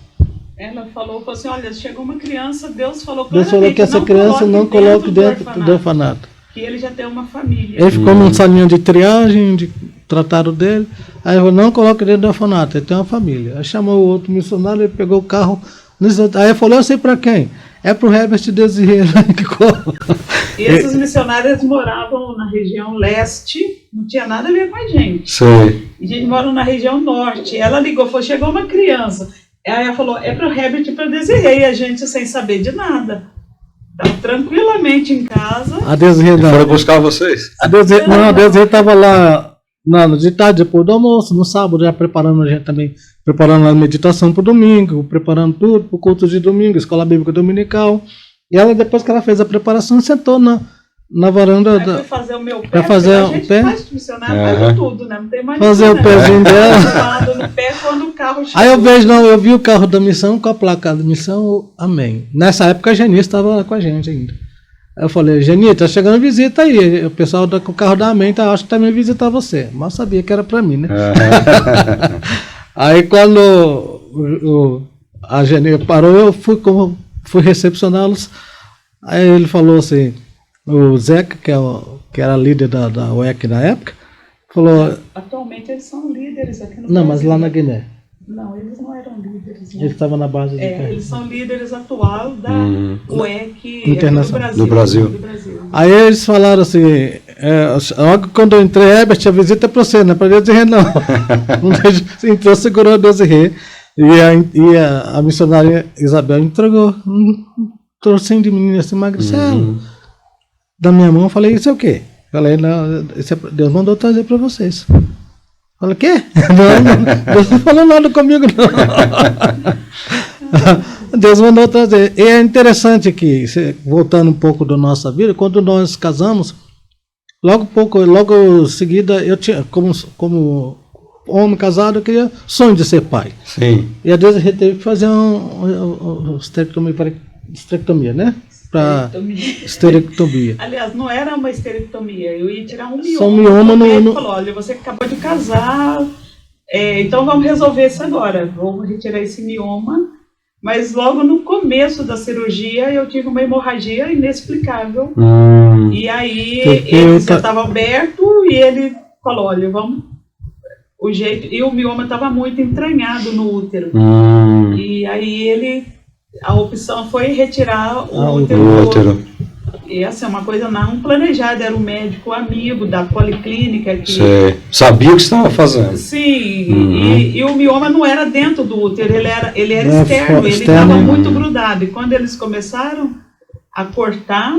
Ela falou assim, olha, chegou uma criança, Deus falou
que essa criança não coloque dentro do orfanato.
Que ele já tem uma família.
Ele ficou num salinho de triagem, trataram dele, aí ele falou, não coloque dentro do orfanato, ele tem uma família. Aí chamou o outro missionário, ele pegou o carro, aí ele falou, eu sei para quem? É para o Herbert Desirê lá em Cor.
E esses missionários moravam na região leste, não tinha nada a ver com a gente.
Sim.
E a gente mora na região norte. Ela ligou, falou, chegou uma criança. Aí ela falou, é para o Herbert e para o Desirê. E a gente sem saber de nada. Estava tranquilamente em casa.
A Desirê não.
Foram buscar vocês?
A Desirê estava lá de tarde, depois do almoço, no sábado, já preparando a gente também, preparando a meditação para o domingo, preparando tudo para o culto de domingo, escola bíblica dominical. E ela, depois que ela fez a preparação, sentou na varanda.
Aí foi fazer o meu pé,
para fazer
o pé. Faz missionário, faz tudo, né? Não tem mais
fazer o pezinho dela.
No pé quando o carro chegou.
Aí eu vi o carro da missão com a placa da missão, Amém. Nessa época a Geni estava lá com a gente ainda. Aí eu falei, Geni, tá chegando visita aí. O pessoal com o carro da Amém acho que também visitar você. Mas sabia que era para mim, né? Aí quando a Geni parou, eu fui recepcioná-los. Aí ele falou assim, o Zeca, que era líder da UEC na época, falou...
Atualmente eles são líderes aqui no
Não,
Brasil.
mas lá na Guiné.
Não, eles não eram líderes. Não.
Eles estavam na base de...
Eles são líderes atual da UEC
Internacional.
do Brasil.
Aí eles falaram assim, logo quando eu entrei, Herbert, a visita é para você, não é para Desirê, não. Entrou, segurou a Desirê, e a missionária Isabel entregou um trocinho de menina assim, magricelo, da minha mão. Eu falei, isso é o quê? Falei, não, Deus mandou trazer para vocês. Falei, o quê? Não, Deus não falou nada comigo, não. Deus mandou trazer. E é interessante que, voltando um pouco da nossa vida, quando nós casamos, logo em seguida, eu tinha, como homem casado, eu queria sonho de ser pai.
Sim.
E a Deus teve que fazer esterectomia, né? Esterectomia.
Aliás, não era uma esterectomia, eu ia tirar um mioma.
Só um mioma
Ele falou, olha, você acabou de casar, então vamos resolver isso agora. Vamos retirar esse mioma. Mas logo no começo da cirurgia eu tive uma hemorragia inexplicável. E aí ele já estava aberto e ele falou, olha, vamos... E o mioma estava muito entranhado no útero. E aí a opção foi retirar o útero. E essa é uma coisa não planejada, era um médico amigo da policlínica que...
Você sabia o que estava fazendo.
Sim, e o mioma não era dentro do útero, ele era externo, ele estava muito grudado. E quando eles começaram a cortar,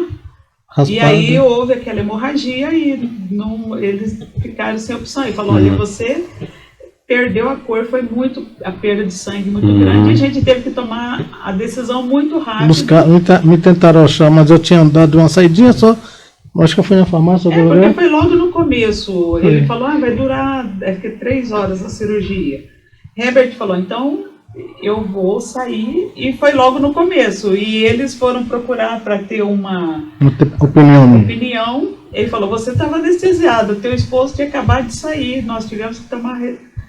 raspado. E aí houve aquela hemorragia e eles ficaram sem opção. E falou, olha, você perdeu a cor, foi a perda de sangue muito grande, e a gente teve que tomar a decisão muito rápida.
Me tentaram achar, mas eu tinha dado uma saidinha só, acho que eu fui na farmácia.
Porque foi logo no começo, ele falou, vai durar 3 horas a cirurgia. Herbert falou, então eu vou sair, e foi logo no começo, e eles foram procurar para ter uma opinião. Ele falou, você estava anestesiado, teu esposo tinha acabado de sair, nós tivemos que tomar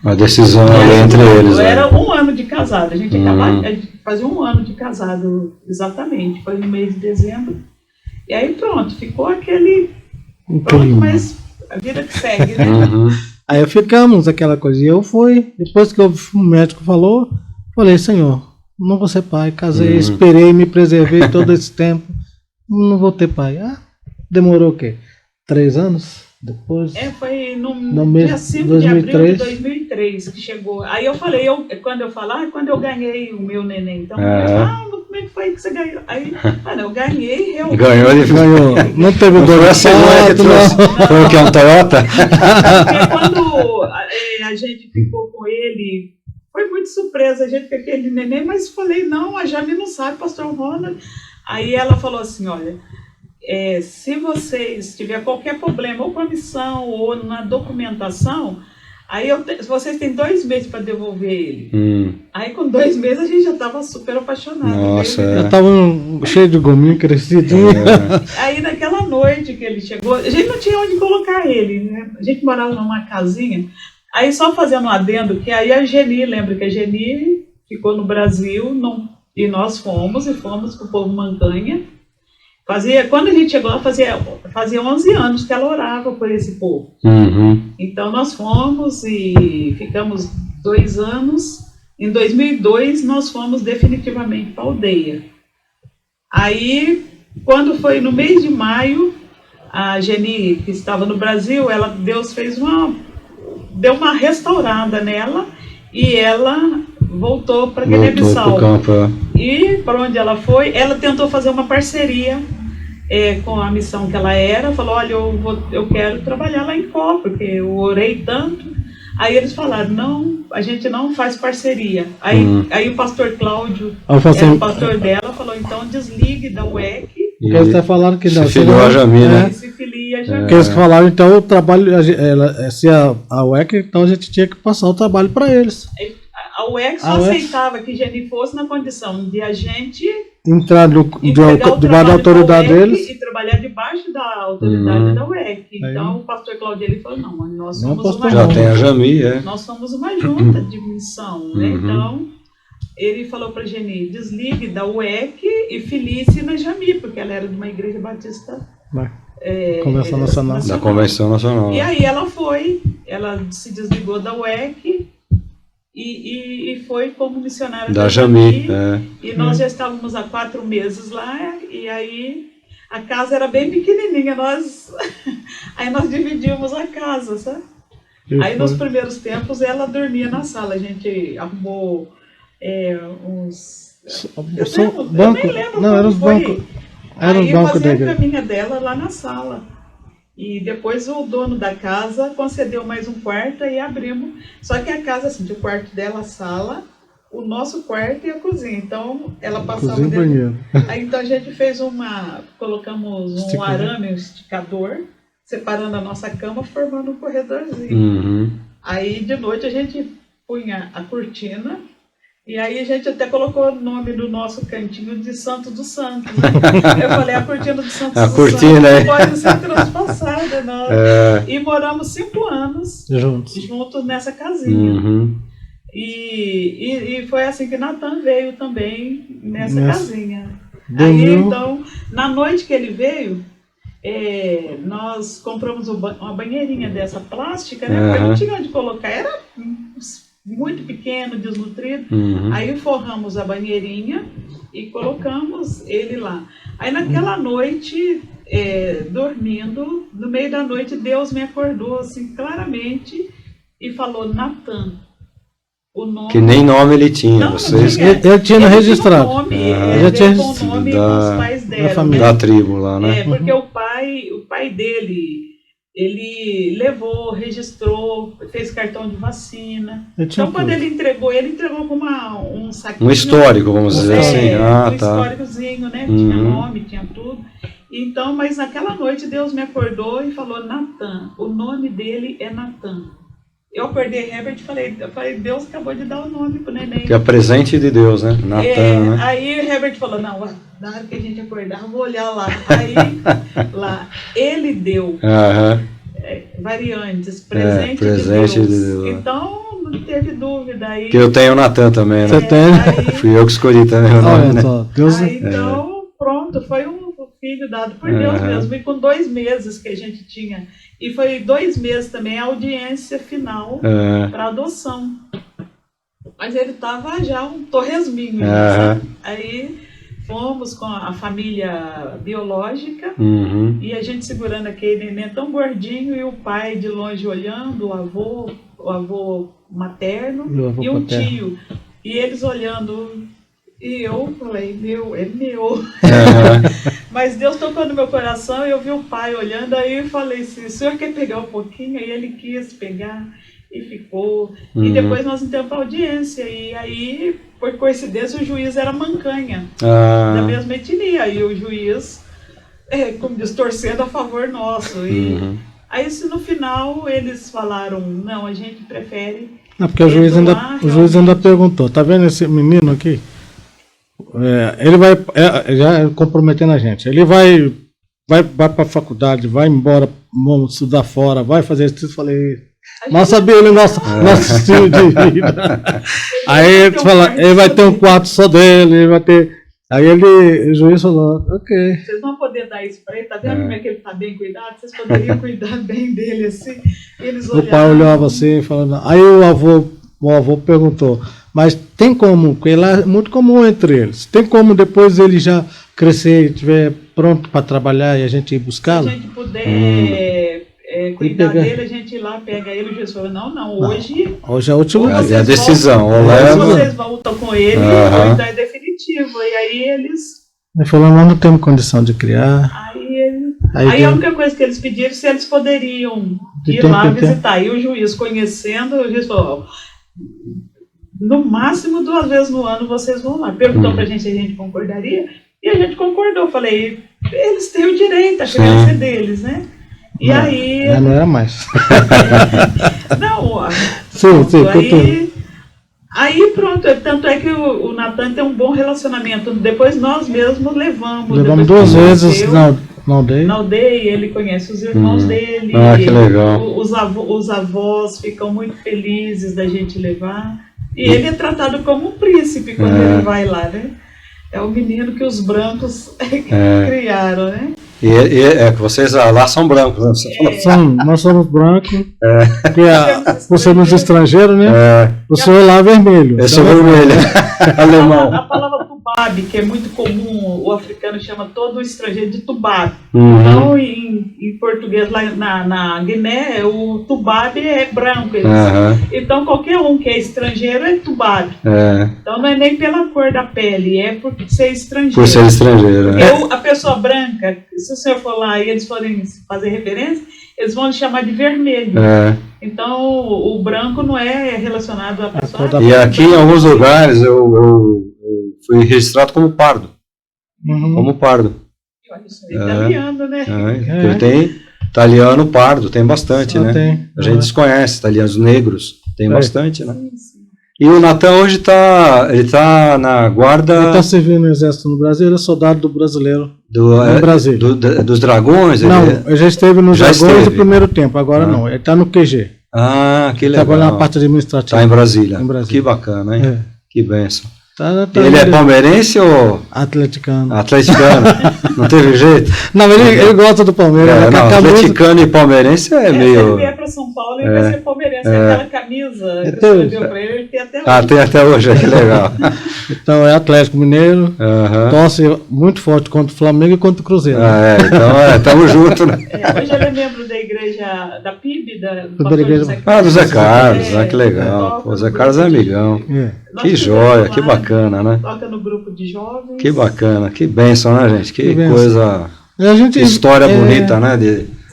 a decisão entre eles.
Era 1 ano de casado, a gente acabava de fazer 1 ano de casado, exatamente, foi no mês de dezembro. E aí pronto, ficou aquele... Pronto, mas a vida que segue, né?
Aí ficamos aquela coisa, e eu fui, depois que o médico falou, falei, Senhor, não vou ser pai, casei, esperei, me preservei todo esse tempo, não vou ter pai. Demorou o quê? 3 anos? Depois,
foi no dia 5 de abril de 2003 que chegou. Aí eu falei, quando eu ganhei o meu neném, então, como é que foi que você ganhou? Aí, eu ganhei realmente.
Ganhou. Não teve dor de parto, não.
Foi o que, um Toyota?
Porque quando a gente ficou com ele, foi muito surpresa a gente com aquele neném, mas falei, não, a Jami não sabe, pastor Ronald. Aí ela falou assim, olha... se vocês tiverem qualquer problema ou com a missão ou na documentação, aí vocês têm 2 meses para devolver ele. Aí com 2 meses a gente já estava super apaixonado.
Nossa,
já estava cheio de gominho, crescidinho.
Aí naquela noite que ele chegou, a gente não tinha onde colocar ele, né? A gente morava numa casinha. Aí só fazendo um adendo, que aí a Geni, lembra que a Geni ficou no Brasil, e nós fomos para o povo Mancanha. Quando a gente chegou lá, fazia 11 anos que ela orava por esse povo. Então nós fomos e ficamos 2 anos. Em 2002 nós fomos definitivamente para a aldeia. Aí, quando foi no mês de maio, a Geni, que estava no Brasil, Deus deu uma restaurada nela e ela voltou para Guiné-Bissau. E para onde ela foi, ela tentou fazer uma parceria com a missão que ela era, falou, olha, eu quero trabalhar lá em Có, porque eu orei tanto. Aí eles falaram, não, a gente não faz parceria. Aí o pastor Cláudio, o pastor dela, falou, então desligue da UEC.
Porque eles até falaram que não.
Se filiou a Jami, né?
Se filia a Jami.
Porque eles falaram, então, o trabalho, se a UEC, então a gente tinha que passar o trabalho para eles.
A UEC só aceitava que Geni fosse na condição de a gente
entrar debaixo da autoridade deles
e trabalhar debaixo da autoridade da UEC. Então o pastor Claudio ele falou, não, nós somos uma
já tem a Jami,
nós somos uma junta de missão, né? Então ele falou para Geni, desligue da UEC e filie-se na Jami, porque ela era de uma igreja batista
Convenção Nacional.
Da Convenção Nacional.
E aí ela se desligou da UEC e foi como missionária
da Jami.
E nós já estávamos há 4 meses lá, e aí a casa era bem pequenininha, aí nós dividimos a casa, sabe? Aí nos primeiros tempos ela dormia na sala, a gente arrumou uns... Eu nem lembro
não, era os
foi.
bancos. Era
Aí
os bancos da
fazia a
igreja.
caminha dela lá na sala. E depois o dono da casa concedeu mais um quarto e abrimos. Só que a casa, assim, o quarto dela, a sala, o nosso quarto e a cozinha. Então ela passava
Cozinha e banheiro.
Aí então a gente fez colocamos um arame, um esticador, separando a nossa cama, formando um corredorzinho.
Uhum.
Aí de noite a gente punha a cortina. E aí a gente até colocou o nome do nosso cantinho de Santo dos Santos, né? Eu falei, a cortina do Santo dos Santos não pode ser transpassada, não. E moramos 5 anos juntos nessa casinha.
Uhum.
E foi assim que Natan veio também nessa casinha. Aí então, na noite que ele veio, nós compramos uma banheirinha dessa plástica, né? Porque não tinha onde colocar, era muito pequeno, desnutrido. Aí forramos a banheirinha e colocamos ele lá. Aí naquela noite, dormindo, no meio da noite, Deus me acordou assim claramente e falou, Natan. O nome...
Que nem nome ele tinha.
Não,
vocês...
Ele tinha registrado.
Ele veio com o nome dos pais dela.
Da tribo lá, né?
Porque o pai dele, ele levou, registrou, fez cartão de vacina. Então, quando ele entregou com um saquinho.
Um histórico, vamos dizer assim.
Históricozinho, né? Tinha nome, tinha tudo. Então, mas naquela noite Deus me acordou e falou, Natan. O nome dele é Natan. Eu acordei Herbert e falei, Deus acabou de dar o nome pro neném.
Que é presente de Deus, né? Natan, né?
Aí Herbert falou, não, na hora que a gente acordar, vou olhar lá. Aí, lá, ele deu variantes, presente de Deus. Então, não teve dúvida. Aí,
que eu tenho o Natan também, né?
Você tem?
Fui eu que escolhi também o nome, né?
Aí, então, pronto, foi um filho dado por Deus mesmo. E com 2 meses que a gente tinha... E foi 2 meses também a audiência final para adoção. Mas ele estava já um torresminho. Aí fomos com a família biológica e a gente segurando aquele neném tão gordinho e o pai de longe olhando, o avô materno e um tio. E eles olhando... E eu falei, é meu. Mas Deus tocou no meu coração e eu vi o pai olhando, aí eu falei assim, o senhor quer pegar um pouquinho? Aí ele quis pegar e ficou. E depois nós entramos para audiência. E aí, por coincidência, o juiz era Mancanha, da mesma etnia. E o juiz, como diz, torcendo a favor nosso. E aí, no final, eles falaram, não, a gente prefere...
Não, porque o juiz ainda perguntou, tá vendo esse menino aqui? Ele vai, já comprometendo a gente, ele vai para a faculdade, vai embora, vamos estudar fora, vai fazer isso. Eu falei, mas sabia ele nosso estilo de vida. Aí ele fala, ele vai ter um quarto só dele, ele vai ter. Aí o juiz falou, ok.
Vocês vão poder dar isso para ele, tá vendo como é que ele tá bem cuidado? Vocês poderiam cuidar bem dele assim. Eles
o pai olhava assim, falando. Aí o avô perguntou, mas tem como, porque lá é muito comum entre eles, tem como depois ele já crescer e estiver pronto para trabalhar e a gente ir buscá-lo?
Se a gente puder cuidar dele, a gente ir lá, pega ele, o juiz falou, não, hoje
é a última
é a decisão.
Vocês voltam com ele, então é definitivo. E aí eles...
Ele falou, nós não temos condição de criar.
Aí a única coisa que eles pediram, se eles poderiam ir lá visitar. E o juiz, conhecendo, o juiz falou, no máximo 2 vezes no ano vocês vão lá. Perguntou pra gente se a gente concordaria, e a gente concordou. Falei, eles têm o direito, a criança é deles, né? E
não,
aí...
Não era mais.
Não,
sim,
aí pronto, tanto é que o Natan tem um bom relacionamento. Depois nós mesmos levamos
2 vezes na aldeia.
Ele conhece os irmãos dele.
Que legal.
Os avós ficam muito felizes da gente levar. E ele é tratado como um príncipe quando ele vai lá, né? É o menino que os brancos criaram, né?
E vocês lá são brancos, né? Você falou.
Nós somos brancos, porque por sermos estrangeiros, né? O senhor lá é vermelho.
Eu sou vermelho, alemão.
A palavra tubabe, que é muito comum, o africano chama todo o estrangeiro de tubabe.
Uhum.
Então, em português, lá na Guiné, o tubabe é branco. Então, qualquer um que é estrangeiro é tubabe. Então, não é nem pela cor da pele, é por ser estrangeiro.
Por ser estrangeiro,
A pessoa branca, se o senhor for lá e eles forem fazer referência, eles vão chamar de vermelho. Então, o branco não é relacionado à pessoa.
E aqui, em alguns lugares, eu fui registrado como pardo. Como pardo.
Isso é italiano, né?
Ele tem italiano pardo, tem bastante, né?
Tem.
A gente desconhece, italianos negros, tem bastante, né? E o Natan hoje ele tá na guarda...
Ele está servindo no exército no Brasil, ele é soldado do brasileiro no Brasil.
Dos dragões?
Não, ele já esteve nos dragões no primeiro tempo, agora não, ele está no QG.
Que legal.
Trabalha na parte administrativa.
Está em Brasília. Que bacana, hein? Que bênção.
Ele
é palmeirense ou...
Atleticano.
Atleticano. Não teve jeito?
Não, ele gosta do Palmeiras.
Atleticano e palmeirense é meio...
Se ele vier para São Paulo, ele vai ser palmeirense. Aquela camisa que você deu para ele tem até hoje.
Tem até hoje, que legal.
Então é Atlético Mineiro, torce muito forte contra o Flamengo e contra o Cruzeiro.
Então estamos juntos, né?
Hoje ele é membro da igreja da PIB,
do Zé Carlos, que legal. O Zé Carlos é amigão. Que joia, que bacana, né?
Toca no grupo de jovens.
Que bacana, que bênção, né, gente? Que coisa, que história bonita, né?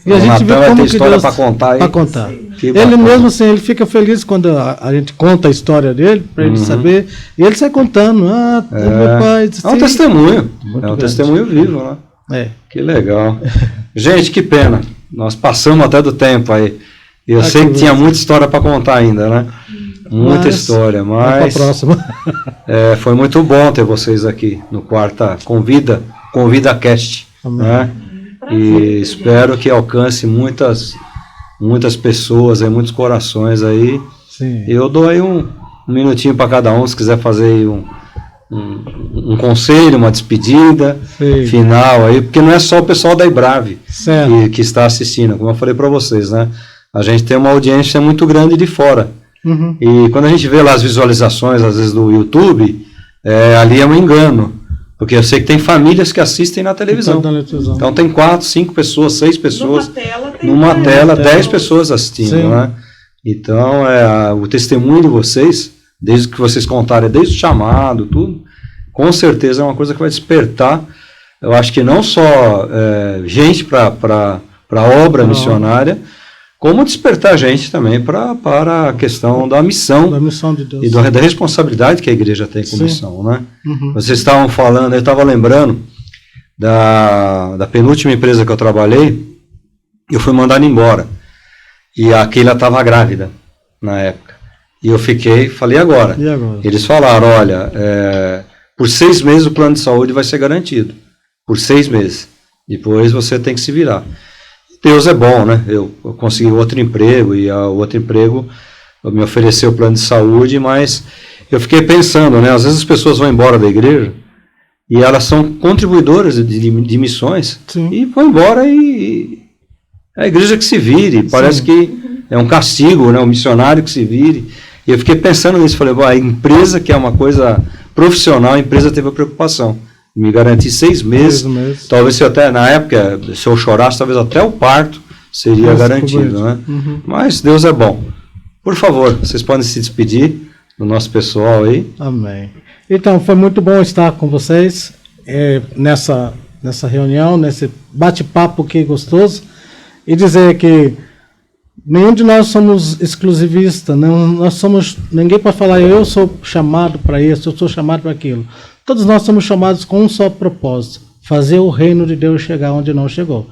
E a gente vê como
tem
que
história
Deus
para contar aí.
Para contar.
Ele
mesmo assim, ele fica feliz quando a gente conta a história dele, para ele saber. E ele sai contando. Meu pai...
É um testemunho. É um testemunho vivo, né? Que legal. Gente, que pena. Nós passamos até do tempo aí. E eu sei que tinha muita história para contar ainda, né? Muita história, mas foi muito bom ter vocês aqui no Quarta Convida Cast, né? E espero que alcance muitas pessoas, muitos corações aí.
Sim.
Eu dou aí um minutinho para cada um, se quiser fazer aí um conselho, uma despedida final aí, porque não é só o pessoal da Ibrave que está assistindo, como eu falei para vocês, né? A gente tem uma audiência muito grande de fora. E quando a gente vê lá as visualizações, às vezes do YouTube, ali é um engano, porque eu sei que tem famílias que assistem na televisão. Então tem 4, 5 pessoas, 6 pessoas, numa tela 10 pessoas assistindo, né? Então o testemunho de vocês, desde que vocês contarem, desde o chamado, tudo, com certeza é uma coisa que vai despertar, eu acho que não só gente para a obra missionária, como despertar a gente também para a questão da missão,
de Deus.
E da responsabilidade que a igreja tem com missão, né? Vocês estavam falando, eu estava lembrando da penúltima empresa que eu trabalhei, eu fui mandado embora, e a Keila estava grávida na época, e eu falei, agora?
E agora?
Eles falaram, olha, por 6 meses o plano de saúde vai ser garantido, por 6 meses, depois você tem que se virar. Deus é bom, né? Eu consegui outro emprego e o outro emprego me ofereceu o plano de saúde, mas eu fiquei pensando, né? Às vezes as pessoas vão embora da igreja e elas são contribuidoras de missões e vão embora e é a igreja que se vire. Parece que é um castigo, né? O missionário que se vire. E eu fiquei pensando nisso, falei, a empresa que é uma coisa profissional, a empresa teve a preocupação. Me garantir 6 meses, talvez se até, na época, se eu chorasse, talvez até o parto seria garantido, né? Mas Deus é bom. Por favor, vocês podem se despedir do nosso pessoal aí.
Amém. Então, foi muito bom estar com vocês nessa reunião, nesse bate-papo que gostoso, e dizer que nenhum de nós somos exclusivistas, nós somos, ninguém pode falar, eu sou chamado para isso, eu sou chamado para aquilo. Todos nós somos chamados com um só propósito, fazer o reino de Deus chegar onde não chegou.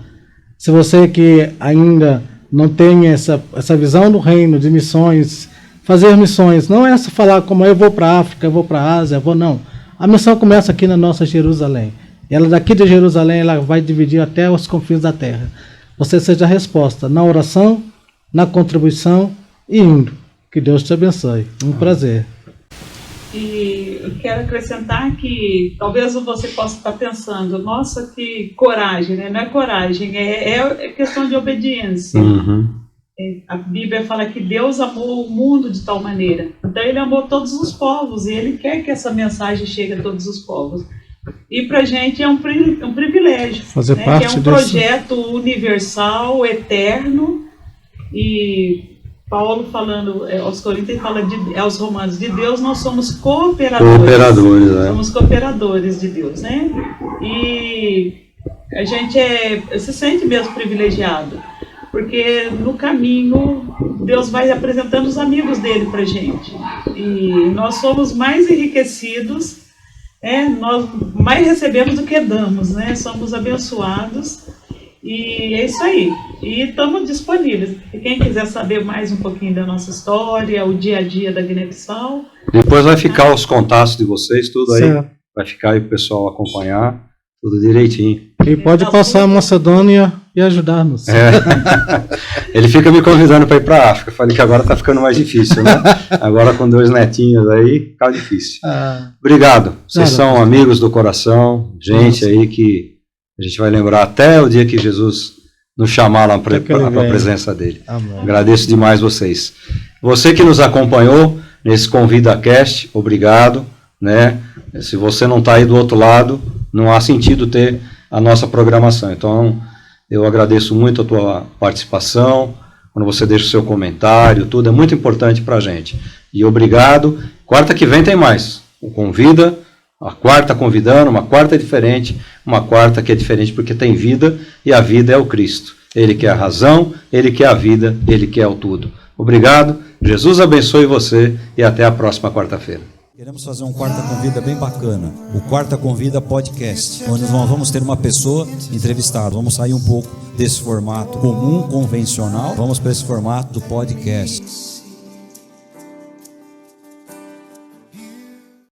Se você que ainda não tem essa visão do reino, de missões, fazer missões, não é só falar como eu vou para a África, eu vou para a Ásia, não. A missão começa aqui na nossa Jerusalém. E ela daqui de Jerusalém, ela vai dividir até os confins da terra. Você seja a resposta na oração, na contribuição e indo. Que Deus te abençoe. Um prazer.
E eu quero acrescentar que talvez você possa estar pensando, nossa, que coragem, né? Não é coragem, é questão de obediência. A Bíblia fala que Deus amou o mundo de tal maneira. Então ele amou todos os povos e ele quer que essa mensagem chegue a todos os povos. E para a gente é um privilégio.
Fazer parte
que é um projeto universal, eterno. E Paulo falando aos Coríntios, fala aos Romanos, de Deus nós somos cooperadores. Somos cooperadores de Deus, né? E a gente se sente mesmo privilegiado, porque no caminho Deus vai apresentando os amigos dele pra gente. E nós somos mais enriquecidos, nós mais recebemos do que damos, né? Somos abençoados. E é isso aí. E estamos disponíveis. E quem quiser saber mais um pouquinho da nossa história, o dia a dia da Guiné-Bissau.
Depois vai ficar os contatos de vocês, tudo aí.
Certo.
Vai ficar aí para o pessoal acompanhar, tudo direitinho.
E pode passar a Macedônia e ajudar-nos.
Ele fica me convidando para ir para a África. Falei que agora está ficando mais difícil, né? Agora com 2 netinhos aí, fica difícil. Obrigado. Vocês são amigos do coração, gente aí que a gente vai lembrar até o dia que Jesus nos chamar lá para a presença dele.
Amém.
Agradeço demais vocês. Você que nos acompanhou nesse ConvidaCast, obrigado, né? Se você não está aí do outro lado, não há sentido ter a nossa programação. Então, eu agradeço muito a tua participação, quando você deixa o seu comentário, tudo é muito importante para a gente. E obrigado. Quarta que vem tem mais. O Convida, a quarta convidando, uma quarta diferente, uma quarta que é diferente porque tem vida, e a vida é o Cristo. Ele que é a razão, Ele que é a vida, Ele que é o tudo. Obrigado, Jesus abençoe você e até a próxima quarta-feira.
Queremos fazer um Quarta Convida bem bacana, o Quarta Convida Podcast, onde nós vamos ter uma pessoa entrevistada. Vamos sair um pouco desse formato comum, convencional, vamos para esse formato do podcast.